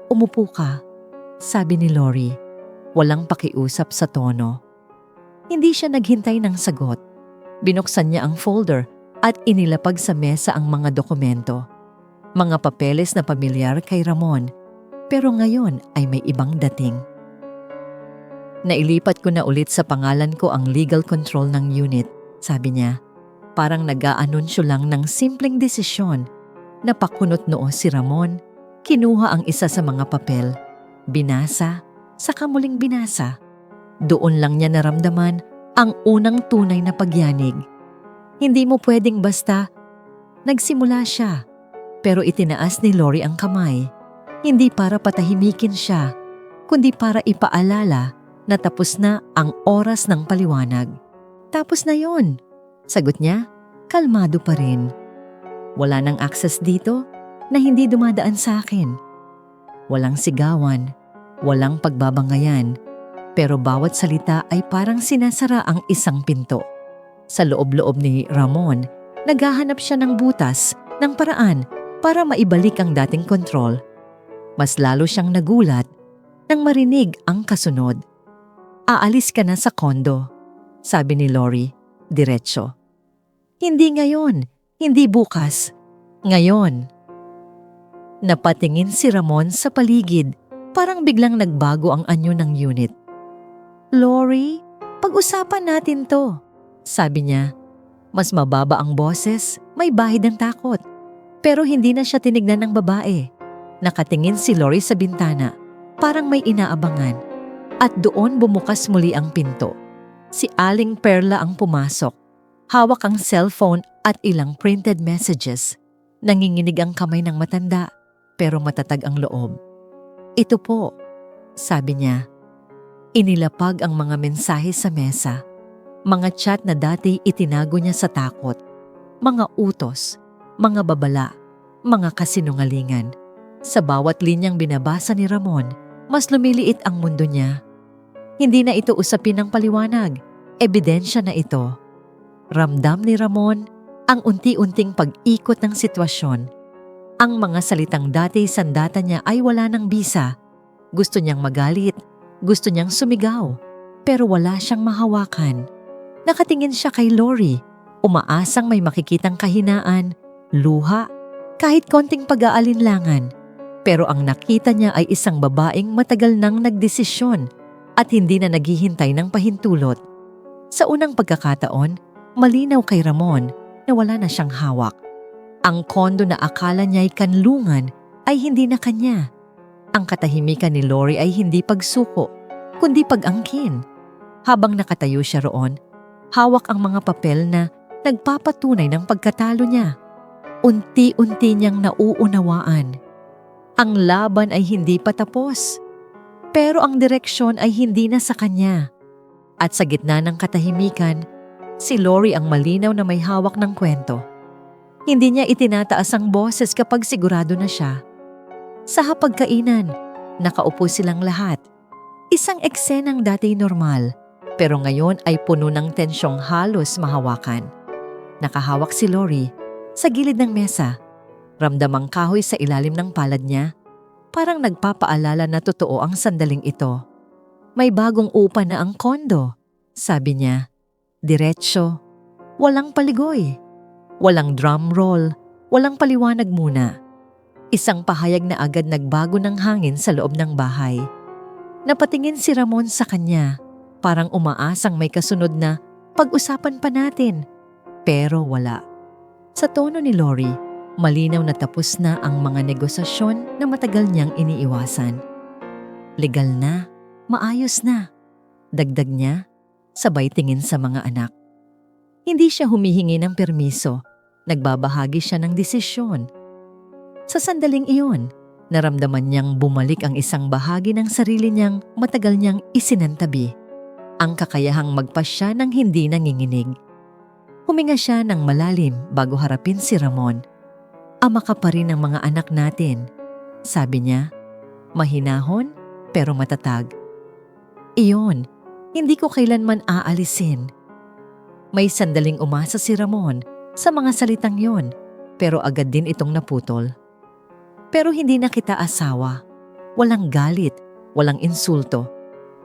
"Umupo ka," sabi ni Lori. Walang pakiusap sa tono. Hindi siya naghintay ng sagot. Binuksan niya ang folder at inilapag sa mesa ang mga dokumento. Mga papeles na pamilyar kay Ramon, pero ngayon ay may ibang dating. "Nailipat ko na ulit sa pangalan ko ang legal control ng unit," sabi niya. Parang nag-aanunsyo lang ng simpleng desisyon. Napakunot noo si Ramon, kinuha ang isa sa mga papel, binasa, saka muling binasa. Doon lang niya naramdaman ang unang tunay na pagyanig. Hindi mo pwedeng basta. Nagsimula siya, pero itinaas ni Lori ang kamay. Hindi para patahimikin siya, kundi para ipaalala na tapos na ang oras ng paliwanag. "Tapos na yon," sagot niya, kalmado pa rin. "Wala nang access dito na hindi dumadaan sa akin." Walang sigawan, walang pagbabangayan, pero bawat salita ay parang sinasara ang isang pinto. Sa loob-loob ni Ramon, naghahanap siya ng butas, ng paraan para maibalik ang dating kontrol. Mas lalo siyang nagulat nang marinig ang kasunod. "Aalis ka na sa kondo," sabi ni Lori, diretso. "Hindi ngayon, hindi bukas, ngayon." Napatingin si Ramon sa paligid, parang biglang nagbago ang anyo ng unit. "Lori, pag-usapan natin to," sabi niya. Mas mababa ang boses, may bahid ng takot. Pero hindi na siya tinignan ng babae. Nakatingin si Lori sa bintana, parang may inaabangan. At doon bumukas muli ang pinto. Si Aling Perla ang pumasok. Hawak ang cellphone at ilang printed messages. Nanginginig ang kamay ng matanda, pero matatag ang loob. "Ito po," sabi niya. Inilapag ang mga mensahe sa mesa. Mga chat na dati itinago niya sa takot. Mga utos, mga babala, mga kasinungalingan. Sa bawat linyang binabasa ni Ramon, mas lumiliit ang mundo niya. Hindi na ito usapin ng paliwanag, ebidensya na ito. Ramdam ni Ramon ang unti-unting pag-ikot ng sitwasyon. Ang mga salitang dati sandata niya ay wala ng bisa. Gusto niyang magalit, gusto niyang sumigaw, pero wala siyang mahawakan. Nakatingin siya kay Lori, umaasang may makikitang kahinaan, luha, kahit konting pag-aalinlangan. Pero ang nakita niya ay isang babaeng matagal nang nagdesisyon at hindi na naghihintay ng pahintulot. Sa unang pagkakataon, malinaw kay Ramon na wala na siyang hawak. Ang kondo na akala niya'y kanlungan ay hindi na kanya. Ang katahimikan ni Lori ay hindi pagsuko, kundi pag-angkin. Habang nakatayo siya roon, hawak ang mga papel na nagpapatunay ng pagkatalo niya. Unti-unti niyang nauunawaan. Ang laban ay hindi pa tapos, pero ang direksyon ay hindi na sa kanya. At sa gitna ng katahimikan, si Lori ang malinaw na may hawak ng kwento. Hindi niya itinataas ang boses kapag sigurado na siya. Sa hapagkainan, nakaupo silang lahat. Isang eksenang dati normal, pero ngayon ay puno ng tensyong halos mahawakan. Nakahawak si Lori sa gilid ng mesa. Ramdam ang kahoy sa ilalim ng palad niya. Parang nagpapaalala na totoo ang sandaling ito. May bagong upa na ang kondo, sabi niya. Diretso, walang paligoy, walang drum roll, walang paliwanag muna. Isang pahayag na agad nagbago ng hangin sa loob ng bahay. Napatingin si Ramon sa kanya, parang umaasang may kasunod na pag-usapan pa natin. Pero wala. Sa tono ni Lori, malinaw na tapos na ang mga negosasyon na matagal niyang iniiwasan. Legal na, maayos na. Dagdag niya, sabay tingin sa mga anak. Hindi siya humihingi ng permiso, nagbabahagi siya ng desisyon. Sa sandaling iyon, naramdaman niyang bumalik ang isang bahagi ng sarili niyang matagal niyang isinantabi. Ang kakayahang magpasya ng hindi nanginginig. Huminga siya ng malalim bago harapin si Ramon. Ama ka pa rin ng mga anak natin, sabi niya. Mahinahon pero matatag. Iyon, hindi ko kailanman aalisin. May sandaling umasa si Ramon sa mga salitang yon, pero agad din itong naputol. Pero hindi na kita asawa. Walang galit, walang insulto.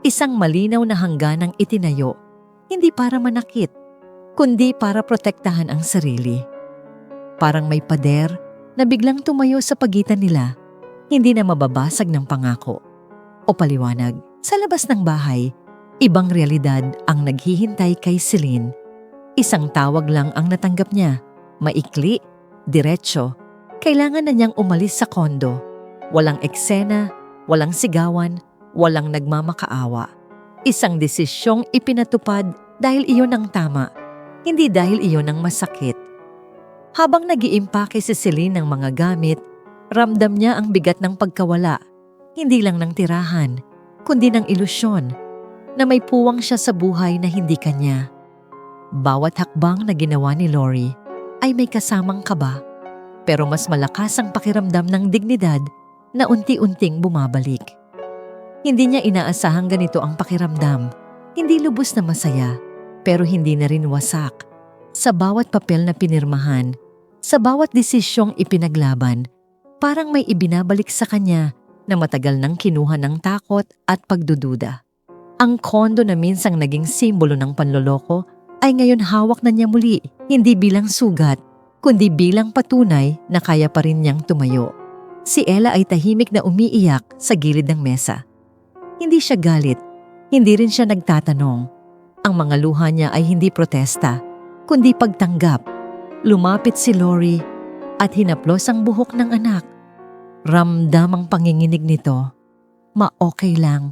Isang malinaw na hangganang itinayo, hindi para manakit, kundi para protektahan ang sarili. Parang may pader na biglang tumayo sa pagitan nila, hindi na mababasag ng pangako o paliwanag. Sa labas ng bahay, ibang realidad ang naghihintay kay Celine. Isang tawag lang ang natanggap niya, maikli, diretso. Kailangan na niyang umalis sa kondo. Walang eksena, walang sigawan, walang nagmamakaawa. Isang desisyong ipinatupad dahil iyon ang tama, hindi dahil iyon ang masakit. Habang nag-iimpake si Celine ng mga gamit, ramdam niya ang bigat ng pagkawala, hindi lang ng tirahan, kundi ng ilusyon, na may puwang siya sa buhay na hindi kanya. Bawat hakbang na ginawa ni Lori ay may kasamang kaba, pero mas malakas ang pakiramdam ng dignidad na unti-unting bumabalik. Hindi niya inaasahang ganito ang pakiramdam, hindi lubos na masaya, pero hindi na rin wasak. Sa bawat papel na pinirmahan, sa bawat desisyong ipinaglaban, parang may ibinabalik sa kanya na matagal nang kinuha ng takot at pagdududa. Ang kondo na minsang naging simbolo ng panloloko ay ngayon hawak na niya muli, hindi bilang sugat, kundi bilang patunay na kaya pa rin niyang tumayo. Si Ella ay tahimik na umiiyak sa gilid ng mesa. Hindi siya galit, hindi rin siya nagtatanong. Ang mga luha niya ay hindi protesta, kundi pagtanggap. Lumapit si Lori at hinaplos ang buhok ng anak. Ramdam ang panginginig nito. Ma-okay lang,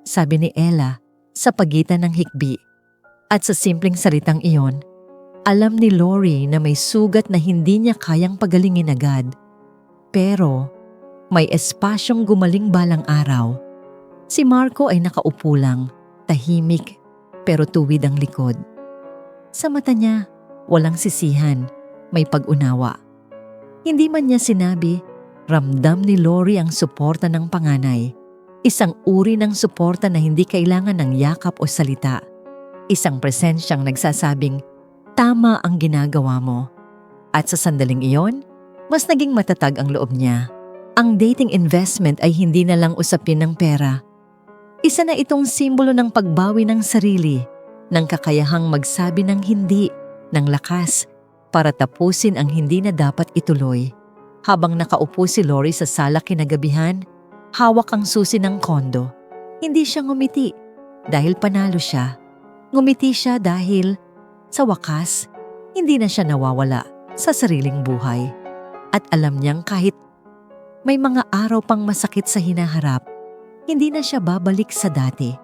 sabi ni Ella sa pagitan ng hikbi. At sa simpleng salitang iyon, alam ni Lori na may sugat na hindi niya kayang pagalingin agad. Pero may espasyong gumaling balang araw. Si Marco ay nakaupo lang, tahimik, pero tuwid ang likod. Sa mata niya, walang sisihan, may pag-unawa. Hindi man niya sinabi, ramdam ni Lori ang suporta ng panganay. Isang uri ng suporta na hindi kailangan ng yakap o salita. Isang presensyang nagsasabing, tama ang ginagawa mo. At sa sandaling iyon, mas naging matatag ang loob niya. Ang dating investment ay hindi na lang usapin ng pera. Isa na itong simbolo ng pagbawi ng sarili, ng kakayahang magsabi ng hindi, ng lakas, para tapusin ang hindi na dapat ituloy. Habang nakaupo si Lori sa sala kinagabihan, hawak ang susi ng kondo. Hindi siya ngumiti dahil panalo siya. Ngumiti siya dahil, sa wakas, hindi na siya nawawala sa sariling buhay. At alam niyang kahit may mga araw pang masakit sa hinaharap, hindi na siya babalik sa dati,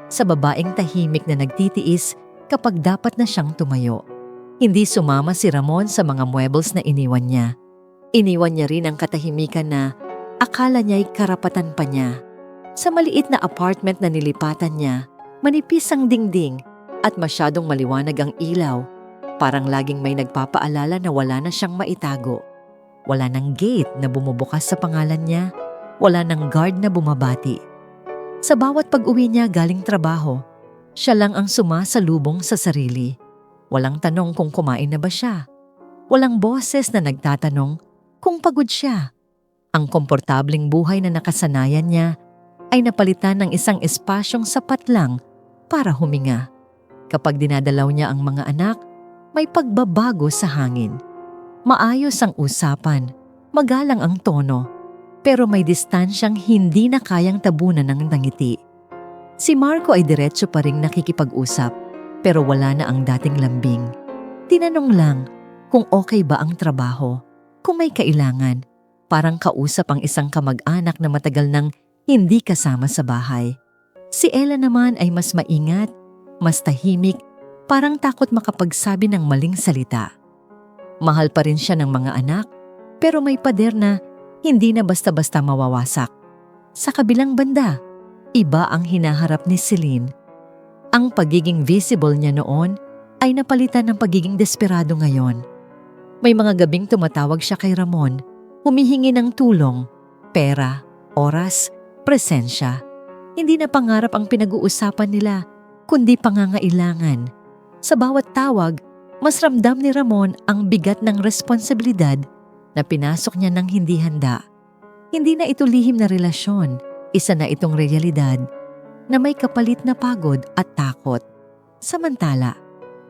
sa babaeng tahimik na nagtitiis kapag dapat na siyang tumayo. Hindi sumama si Ramon sa mga muebles na iniwan niya. Iniwan niya rin ang katahimikan na akala niya'y karapatan pa niya. Sa maliit na apartment na nilipatan niya, manipis ang dingding at masyadong maliwanag ang ilaw. Parang laging may nagpapaalala na wala na siyang maitago. Wala nang gate na bumubukas sa pangalan niya. Wala nang guard na bumabati. Sa bawat pag-uwi niya galing trabaho, siya lang ang sumasalubong sa sarili. Walang tanong kung kumain na ba siya. Walang boses na nagtatanong kung pagod siya. Ang komportabling buhay na nakasanayan niya ay napalitan ng isang espasyong sapat lang para huminga. Kapag dinadalaw niya ang mga anak, may pagbabago sa hangin. Maayos ang usapan, magalang ang tono, pero may distansyang hindi na kayang tabunan ng ngiti. Si Marco ay diretso pa ring nakikipag-usap, pero wala na ang dating lambing. Tinanong lang kung okay ba ang trabaho, kung may kailangan. Parang kausap ang isang kamag-anak na matagal nang hindi kasama sa bahay. Si Ella naman ay mas maingat, mas tahimik, parang takot makapagsabi ng maling salita. Mahal pa rin siya ng mga anak, pero may pader na hindi na basta-basta mawawasak. Sa kabilang banda, iba ang hinaharap ni Celine. Ang pagiging visible niya noon ay napalitan ng pagiging desperado ngayon. May mga gabing tumatawag siya kay Ramon, humihingi ng tulong, pera, oras, presensya. Hindi na pangarap ang pinag-uusapan nila, kundi pangangailangan. Sa bawat tawag, mas ramdam ni Ramon ang bigat ng responsibilidad na pinasok niya ng hindi handa. Hindi na ito lihim na relasyon, isa na itong realidad na may kapalit na pagod at takot. Samantala,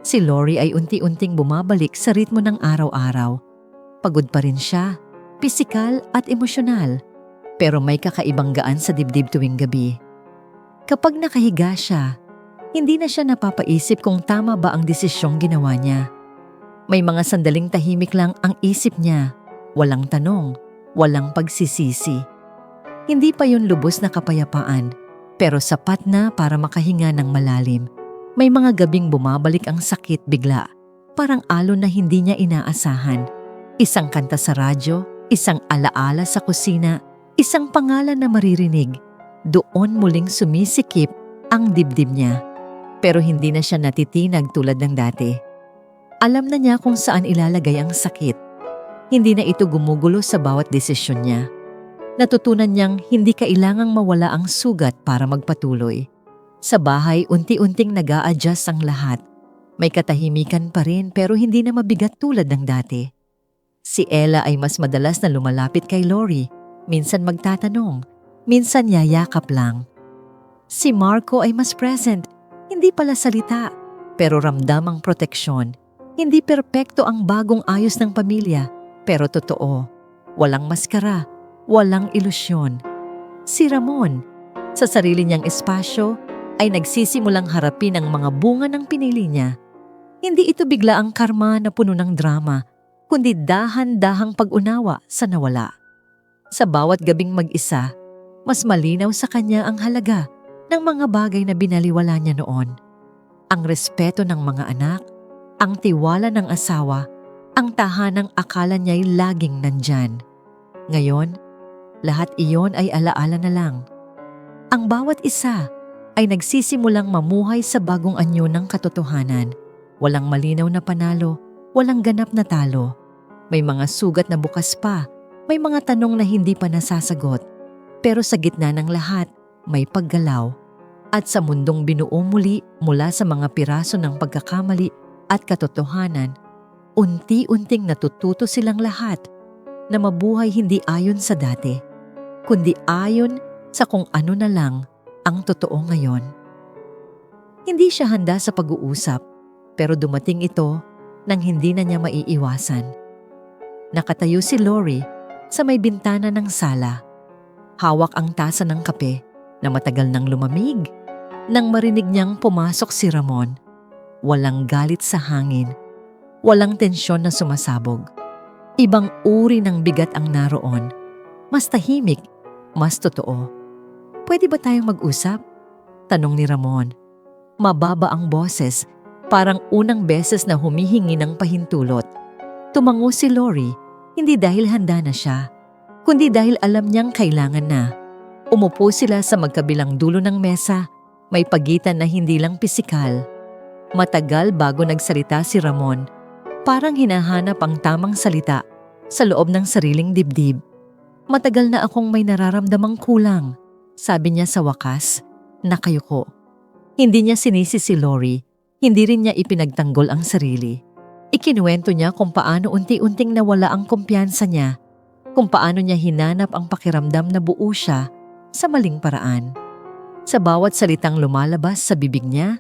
si Lori ay unti-unting bumabalik sa ritmo ng araw-araw. Pagod pa rin siya, pisikal at emosyonal, pero may kakaibang gaan sa dibdib tuwing gabi. Kapag nakahiga siya, hindi na siya napapaisip kung tama ba ang desisyong ginawa niya. May mga sandaling tahimik lang ang isip niya, walang tanong, walang pagsisisi. Hindi pa yun lubos na kapayapaan, pero sapat na para makahinga ng malalim. May mga gabing bumabalik ang sakit bigla, parang alon na hindi niya inaasahan. Isang kanta sa radyo, isang alaala sa kusina, isang pangalan na maririnig. Doon muling sumisikip ang dibdib niya. Pero hindi na siya natitinag tulad ng dati. Alam na niya kung saan ilalagay ang sakit. Hindi na ito gumugulo sa bawat desisyon niya. Natutunan niyang hindi kailangang mawala ang sugat para magpatuloy. Sa bahay, unti-unting nag-a-adjust ang lahat. May katahimikan pa rin pero hindi na mabigat tulad ng dati. Si Ella ay mas madalas na lumalapit kay Lori. Minsan magtatanong, minsan yayakap lang. Si Marco ay mas present, hindi pala salita, pero ramdam ang proteksyon. Hindi perpekto ang bagong ayos ng pamilya, pero totoo. Walang maskara. Walang ilusyon. Si Ramon, sa sarili niyang espasyo, ay nagsisimulang harapin ang mga bunga ng pinili niya. Hindi ito bigla ang karma na puno ng drama, kundi dahan-dahang pag-unawa sa nawala. Sa bawat gabing mag-isa, mas malinaw sa kanya ang halaga ng mga bagay na binaliwala niya noon. Ang respeto ng mga anak, ang tiwala ng asawa, ang tahanang akala niya'y laging nandyan. Ngayon, lahat iyon ay alaala na lang. Ang bawat isa ay nagsisimulang mamuhay sa bagong anyo ng katotohanan. Walang malinaw na panalo, walang ganap na talo. May mga sugat na bukas pa, may mga tanong na hindi pa nasasagot. Pero sa gitna ng lahat, may paggalaw. At sa mundong binuo muli mula sa mga piraso ng pagkakamali at katotohanan, unti-unting natututo silang lahat na mabuhay hindi ayon sa dati, kundi ayon sa kung ano na lang ang totoo ngayon. Hindi siya handa sa pag-uusap, pero dumating ito nang hindi na niya maiiwasan. Nakatayo si Lori sa may bintana ng sala. Hawak ang tasa ng kape na matagal nang lumamig. Nang marinig niyang pumasok si Ramon, Walang galit sa hangin. Walang tensyon na sumasabog. Ibang uri ng bigat ang naroon. Mas tahimik, mas totoo. Pwede ba tayong mag-usap? Tanong ni Ramon. Mababa ang boses, parang unang beses na humihingi ng pahintulot. Tumango si Lori, hindi dahil handa na siya, kundi dahil alam niyang kailangan na. Umupo sila sa magkabilang dulo ng mesa, may pagitan na hindi lang pisikal. Matagal bago nagsalita si Ramon, parang hinahanap ang tamang salita sa loob ng sariling dibdib. Matagal na akong may nararamdamang kulang, sabi niya sa wakas, nakayuko. Hindi niya sinisi si Lori, hindi rin niya ipinagtanggol ang sarili. Ikinuwento niya kung paano unti-unting nawala ang kumpiyansa niya, kung paano niya hinanap ang pakiramdam na buo siya sa maling paraan. Sa bawat salitang lumalabas sa bibig niya,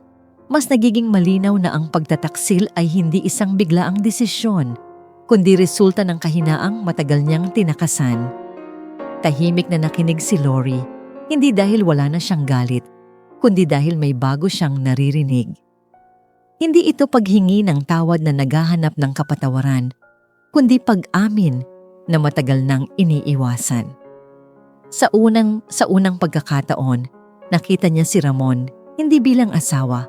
mas nagiging malinaw na ang pagtataksil ay hindi isang biglaang desisyon, kundi resulta ng kahinaang matagal niyang tinakasan. Tahimik na nakinig si Lori, hindi dahil wala na siyang galit, kundi dahil may bago siyang naririnig. Hindi ito paghingi ng tawad na naghahanap ng kapatawaran, kundi pag-amin na matagal nang iniiwasan. Sa unang pagkakataon, nakita niya si Ramon hindi bilang asawa,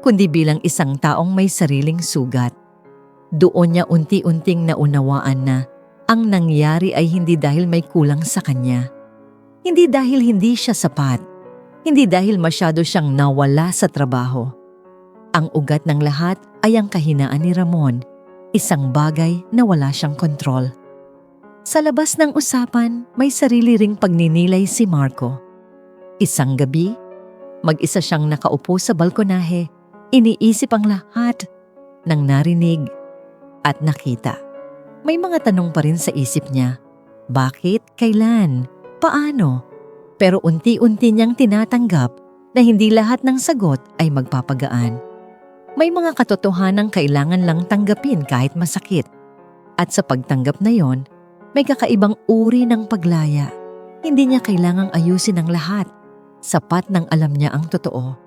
kundi bilang isang taong may sariling sugat. Doon niya unti-unting naunawaan na ang nangyari ay hindi dahil may kulang sa kanya. Hindi dahil hindi siya sapat, hindi dahil masyado siyang nawala sa trabaho. Ang ugat ng lahat ay ang kahinaan ni Ramon, isang bagay na wala siyang kontrol. Sa labas ng usapan, may sarili ring pagninilay si Marco. Isang gabi, mag-isa siyang nakaupo sa balkonahe, iniisip ang lahat ng narinig at nakita. May mga tanong pa rin sa isip niya. Bakit? Kailan? Paano? Pero unti-unti niyang tinatanggap na hindi lahat ng sagot ay magpapagaan. May mga katotohanang kailangan lang tanggapin kahit masakit. At sa pagtanggap na yon, may kakaibang uri ng paglaya. Hindi niya kailangang ayusin ang lahat. Sapat nang alam niya ang totoo.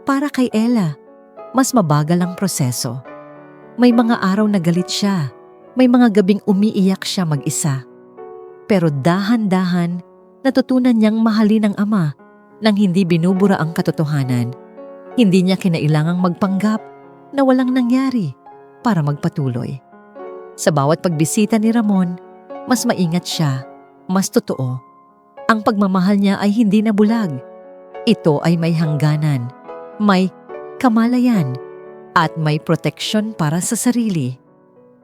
Para kay Ella, mas mabagal ang proseso. May mga araw na galit siya. May mga gabing umiiyak siya mag-isa. Pero dahan-dahan, natutunan niyang mahalin ang ama nang hindi binubura ang katotohanan. Hindi niya kinailangang magpanggap na walang nangyari para magpatuloy. Sa bawat pagbisita ni Ramon, mas maingat siya, mas totoo. Ang pagmamahal niya ay hindi na bulag. Ito ay may hangganan, may kamalayan, at may proteksyon para sa sarili.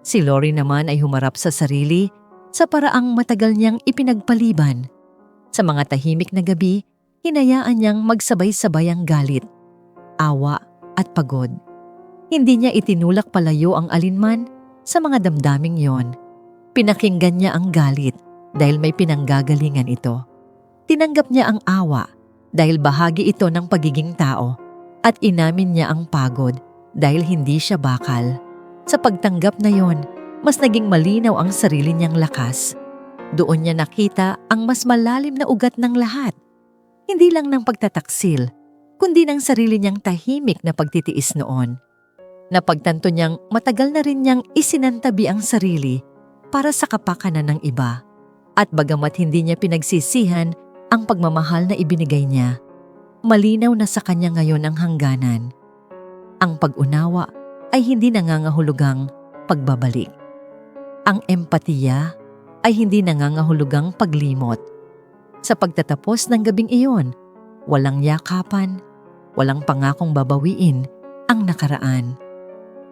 Si Lori naman ay humarap sa sarili sa paraang matagal niyang ipinagpaliban. Sa mga tahimik na gabi, hinayaan niyang magsabay-sabay ang galit, awa at pagod. Hindi niya itinulak palayo ang alinman sa mga damdaming yon. Pinakinggan niya ang galit dahil may pinanggagalingan ito. Tinanggap niya ang awa dahil bahagi ito ng pagiging tao at inamin niya ang pagod dahil hindi siya bakal. Sa pagtanggap na yon, mas naging malinaw ang sarili niyang lakas. Doon niya nakita ang mas malalim na ugat ng lahat. Hindi lang ng pagtataksil, kundi ng sarili niyang tahimik na pagtitiis noon. Napagtanto niyang matagal na rin niyang isinantabi ang sarili para sa kapakanan ng iba. At bagamat hindi niya pinagsisihan ang pagmamahal na ibinigay niya, malinaw na sa kanya ngayon ang hangganan. Ang pag-unawa ay hindi nangangahulugang pagbabalik. Ang empatiya ay hindi nangangahulugang paglimot. Sa pagtatapos ng gabing iyon, walang yakapan, walang pangakong babawiin ang nakaraan.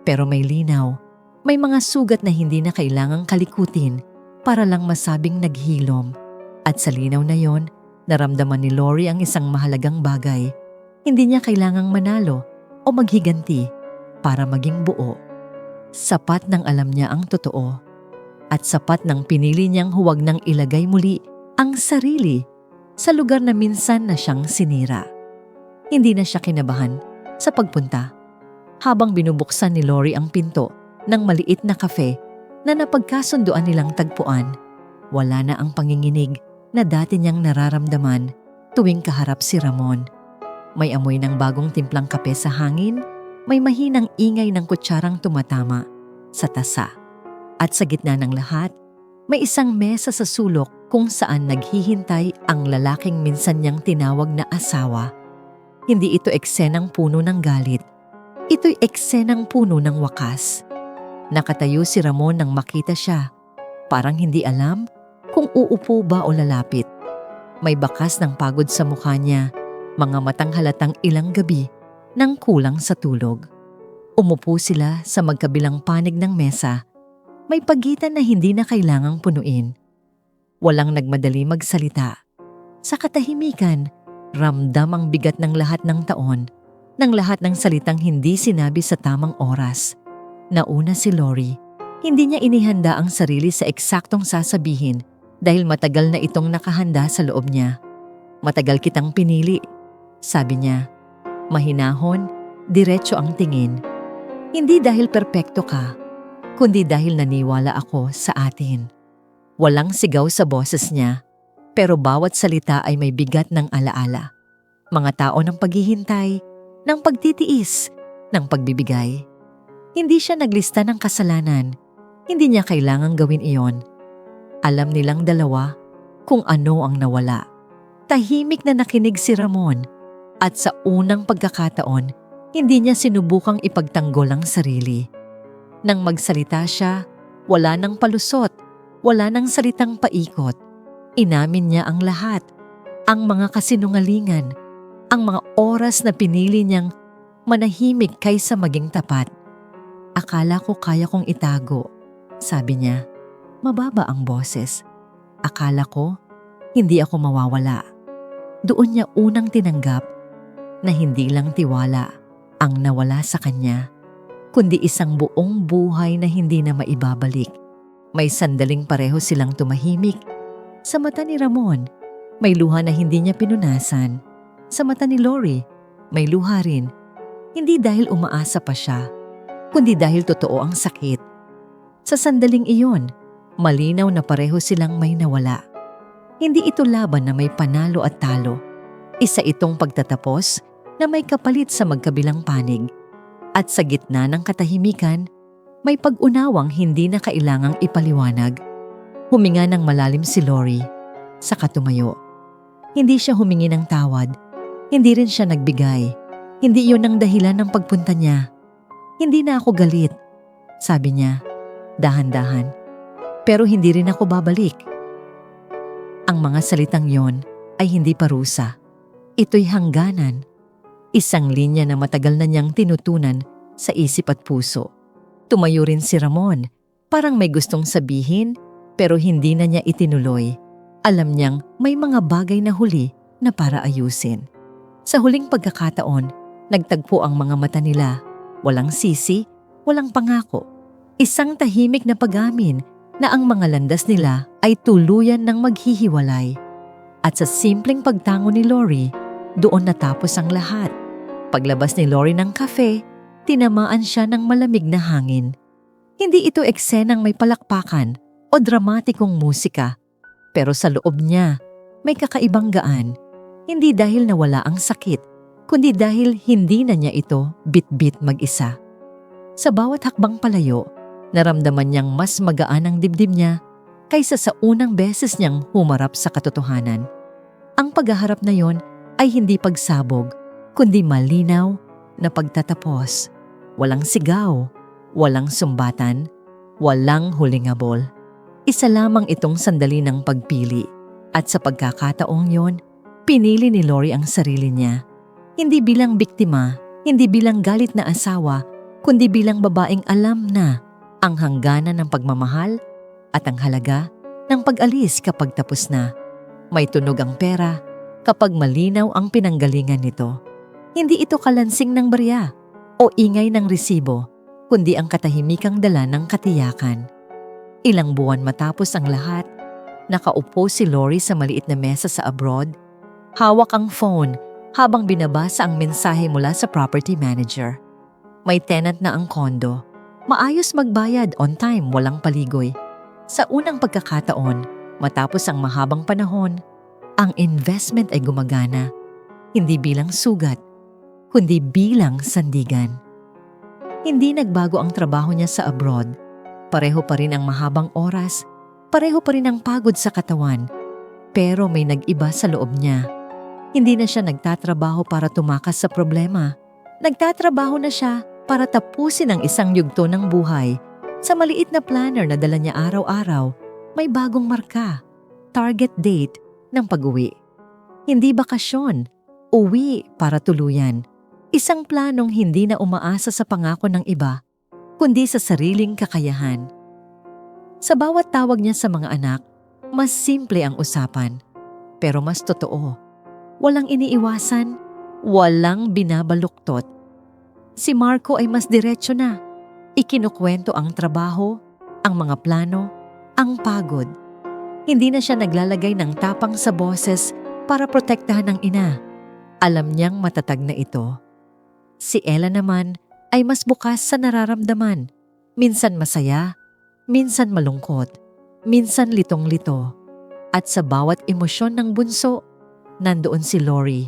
Pero may linaw, may mga sugat na hindi na kailangang kalikutin para lang masabing naghilom. At sa linaw na yon, naramdaman ni Lori ang isang mahalagang bagay. Hindi niya kailangang manalo o maghiganti para maging buo. Sapat nang alam niya ang totoo. At sapat nang pinili niyang huwag nang ilagay muli ang sarili sa lugar na minsan na siyang sinira. Hindi na siya kinabahan sa pagpunta. Habang binubuksan ni Lori ang pinto ng maliit na kafe na napagkasunduan nilang tagpuan, wala na ang panginginig na dati niyang nararamdaman tuwing kaharap si Ramon. May amoy ng bagong timplang kape sa hangin, may mahinang ingay ng kutsarang tumatama sa tasa. At sa gitna ng lahat, may isang mesa sa sulok kung saan naghihintay ang lalaking minsan niyang tinawag na asawa. Hindi ito eksenang puno ng galit. Ito'y eksenang puno ng wakas. Nakatayo si Ramon nang makita siya. Parang hindi alam kung uupo ba o lalapit. May bakas ng pagod sa mukha niya, mga matang halatang ilang gabi nang kulang sa tulog. Umupo sila sa magkabilang panig ng mesa. May pagitan na hindi na kailangang punuin. Walang nagmadali magsalita. Sa katahimikan, ramdam ang bigat ng lahat ng taon, ng lahat ng salitang hindi sinabi sa tamang oras. Nauna si Lori. Hindi niya inihanda ang sarili sa eksaktong sasabihin dahil matagal na itong nakahanda sa loob niya. Matagal kitang pinili, sabi niya. Mahinahon, diretso ang tingin. Hindi dahil perpekto ka, kundi dahil naniwala ako sa atin. Walang sigaw sa boses niya, pero bawat salita ay may bigat ng alaala. Mga tao ng paghihintay, ng pagtitiis, ng pagbibigay. Hindi siya naglista ng kasalanan. Hindi niya kailangang gawin iyon. Alam nilang dalawa kung ano ang nawala. Tahimik na nakinig si Ramon at sa unang pagkakataon, hindi niya sinubukang ipagtanggol ang sarili. Nang magsalita siya, wala nang palusot, wala nang salitang paikot. Inamin niya ang lahat, ang mga kasinungalingan, ang mga oras na pinili niyang manahimik kaysa maging tapat. Akala ko kaya kong itago, sabi niya. Mababa ang boses. Akala ko hindi ako mawawala. Doon niya unang tinanggap na hindi lang tiwala ang nawala sa kanya, kundi isang buong buhay na hindi na maibabalik. May sandaling pareho silang tumahimik. Sa mata ni Ramon, may luha na hindi niya pinunasan. Sa mata ni Lori, may luha rin. Hindi dahil umaasa pa siya, kundi dahil totoo ang sakit. Sa sandaling iyon, malinaw na pareho silang may nawala. Hindi ito laban na may panalo at talo. Isa itong pagtatapos na may kapalit sa magkabilang panig. At sa gitna ng katahimikan, may pag-unawang hindi na kailangang ipaliwanag. Huminga ng malalim si Lori, saka tumayo. Hindi siya humingi ng tawad. Hindi rin siya nagbigay. Hindi iyon ang dahilan ng pagpunta niya. Hindi na ako galit, sabi niya, dahan-dahan. Pero hindi rin ako babalik. Ang mga salitang yon ay hindi parusa. Ito'y hangganan. Isang linya na matagal na niyang tinutunan sa isip at puso. Tumayo rin si Ramon, parang may gustong sabihin pero hindi na niya itinuloy. Alam niyang may mga bagay na huli na para ayusin. Sa huling pagkakataon, nagtagpo ang mga mata nila. Walang sisi, walang pangako. Isang tahimik na pag-amin na ang mga landas nila ay tuluyan ng maghihiwalay. At sa simpleng pagtango ni Lori, doon natapos ang lahat. Paglabas ni Lori ng kafe, tinamaan siya ng malamig na hangin. Hindi ito eksenang may palakpakan o dramatikong musika. Pero sa loob niya, may kakaibang gaan. Hindi dahil nawala ang sakit, kundi dahil hindi na niya ito bit-bit mag-isa. Sa bawat hakbang palayo, naramdaman niyang mas magaan ang dibdib niya kaysa sa unang beses niyang humarap sa katotohanan. Ang paghaharap na yon ay hindi pagsabog, kundi malinaw na pagtatapos. Walang sigaw, walang sumbatan, walang hulingabol. Isa lamang itong sandali ng pagpili. At sa pagkakataong yon, pinili ni Lori ang sarili niya. Hindi bilang biktima, hindi bilang galit na asawa, kundi bilang babaeng alam na ang hangganan ng pagmamahal at ang halaga ng pag-alis kapag tapos na. May tunog ang pera kapag malinaw ang pinanggalingan nito. Hindi ito kalansing ng barya o ingay ng resibo, kundi ang katahimikang dala ng katiyakan. Ilang buwan matapos ang lahat, nakaupo si Lori sa maliit na mesa sa abroad. Hawak ang phone habang binabasa ang mensahe mula sa property manager. May tenant na ang kondo. Maayos magbayad on time, walang paligoy. Sa unang pagkakataon, matapos ang mahabang panahon, ang investment ay gumagana. Hindi bilang sugat, kundi bilang sandigan. Hindi nagbago ang trabaho niya sa abroad. Pareho pa rin ang mahabang oras, pareho pa rin ang pagod sa katawan. Pero may nag-iba sa loob niya. Hindi na siya nagtatrabaho para tumakas sa problema. Nagtatrabaho na siya para tapusin ang isang yugto ng buhay. Sa maliit na planner na dala niya araw-araw, may bagong marka, target date ng pag-uwi. Hindi bakasyon, uwi para tuluyan. Isang planong hindi na umaasa sa pangako ng iba, kundi sa sariling kakayahan. Sa bawat tawag niya sa mga anak, mas simple ang usapan, pero mas totoo. Walang iniiwasan, walang binabaluktot. Si Marco ay mas diretso na. Ikinukwento ang trabaho, ang mga plano, ang pagod. Hindi na siya naglalagay ng tapang sa boses para protektahan ang ina. Alam niyang matatag na ito. Si Ella naman ay mas bukas sa nararamdaman. Minsan masaya, minsan malungkot, minsan litong-lito. At sa bawat emosyon ng bunso, nandoon si Lori.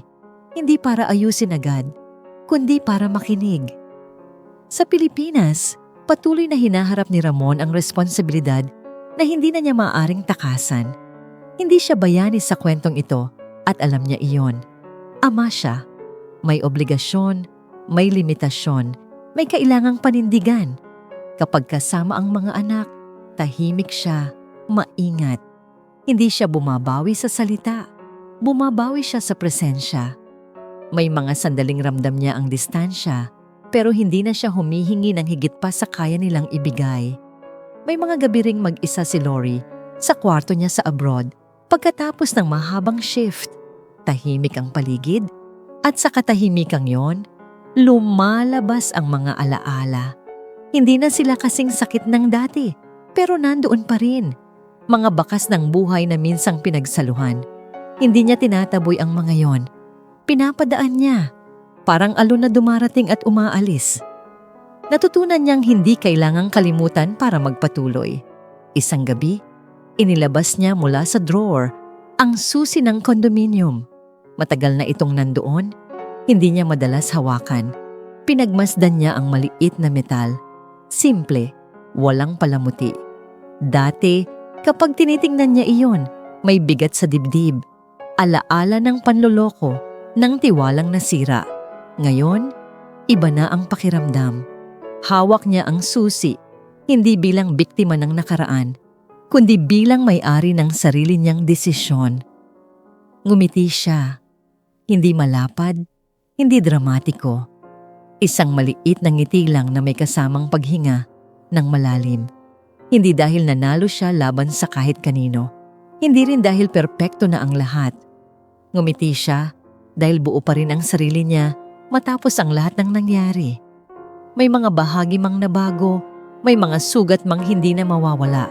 Hindi para ayusin agad, kundi para makinig. Sa Pilipinas, patuloy na hinaharap ni Ramon ang responsibilidad na hindi na niya maaaring takasan. Hindi siya bayani sa kwentong ito at alam niya iyon. Ama siya. May obligasyon, may limitasyon, may kailangang panindigan. Kapag kasama ang mga anak, tahimik siya, maingat. Hindi siya bumabawi sa salita, bumabawi siya sa presensya. May mga sandaling ramdam niya ang distansya, pero hindi na siya humihingi ng higit pa sa kaya nilang ibigay. May mga gabi ring mag-isa si Lori sa kwarto niya sa abroad pagkatapos ng mahabang shift. Tahimik ang paligid at sa katahimikang yon, lumalabas ang mga alaala. Hindi na sila kasing sakit ng dati, pero nandoon pa rin. Mga bakas ng buhay na minsang pinagsaluhan. Hindi niya tinataboy ang mga yon. Pinapadaan niya. Parang alon na dumarating at umaalis. Natutunan niyang hindi kailangang kalimutan para magpatuloy. Isang gabi, inilabas niya mula sa drawer ang susi ng condominium. Matagal na itong nandoon, hindi niya madalas hawakan. Pinagmasdan niya ang maliit na metal. Simple, walang palamuti. Dati, kapag tinitingnan niya iyon, may bigat sa dibdib. Alaala ng panloloko, ng tiwalang nasira. Ngayon, iba na ang pakiramdam. Hawak niya ang susi, hindi bilang biktima ng nakaraan, kundi bilang may-ari ng sarili niyang desisyon. Ngumiti siya. Hindi malapad, hindi dramatiko. Isang maliit na ngiti lang na may kasamang paghinga ng malalim. Hindi dahil nanalo siya laban sa kahit kanino. Hindi rin dahil perpekto na ang lahat. Ngumiti siya dahil buo pa rin ang sarili niya matapos ang lahat ng nangyari. May mga bahagi mang nabago, may mga sugat mang hindi na mawawala.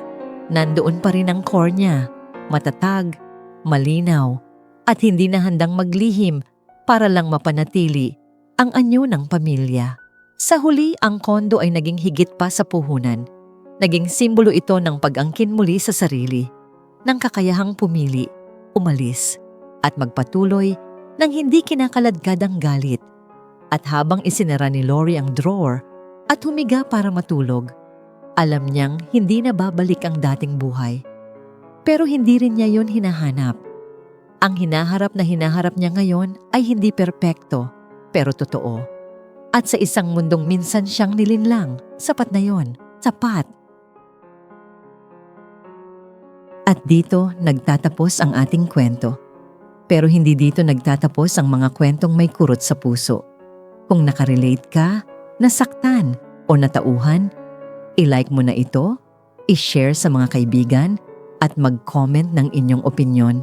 Nandoon pa rin ang core niya, matatag, malinaw, at hindi na handang maglihim para lang mapanatili ang anyo ng pamilya. Sa huli, ang kondo ay naging higit pa sa puhunan. Naging simbolo ito ng pag-angkin muli sa sarili, ng kakayahang pumili, umalis, at magpatuloy nang hindi kinakaladkad ang galit. At habang isinara ni Lori ang drawer at humiga para matulog, alam niyang hindi na babalik ang dating buhay. Pero hindi rin niya yon hinahanap. Ang hinaharap niya ngayon ay hindi perpekto, pero totoo. At sa isang mundong minsan siyang nilinlang, sapat na yon, sapat. At dito nagtatapos ang ating kwento. Pero hindi dito nagtatapos ang mga kwentong may kurot sa puso. Kung nakarelate ka, nasaktan o natauhan, i-like mo na ito, i-share sa mga kaibigan at mag-comment ng inyong opinyon.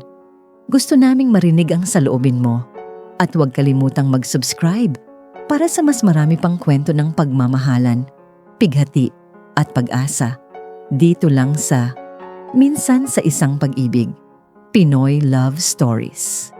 Gusto naming marinig ang saloobin mo at huwag kalimutang mag-subscribe para sa mas marami pang kwento ng pagmamahalan, pighati at pag-asa. Dito lang sa Minsan sa Isang Pag-ibig, Pinoy Love Stories.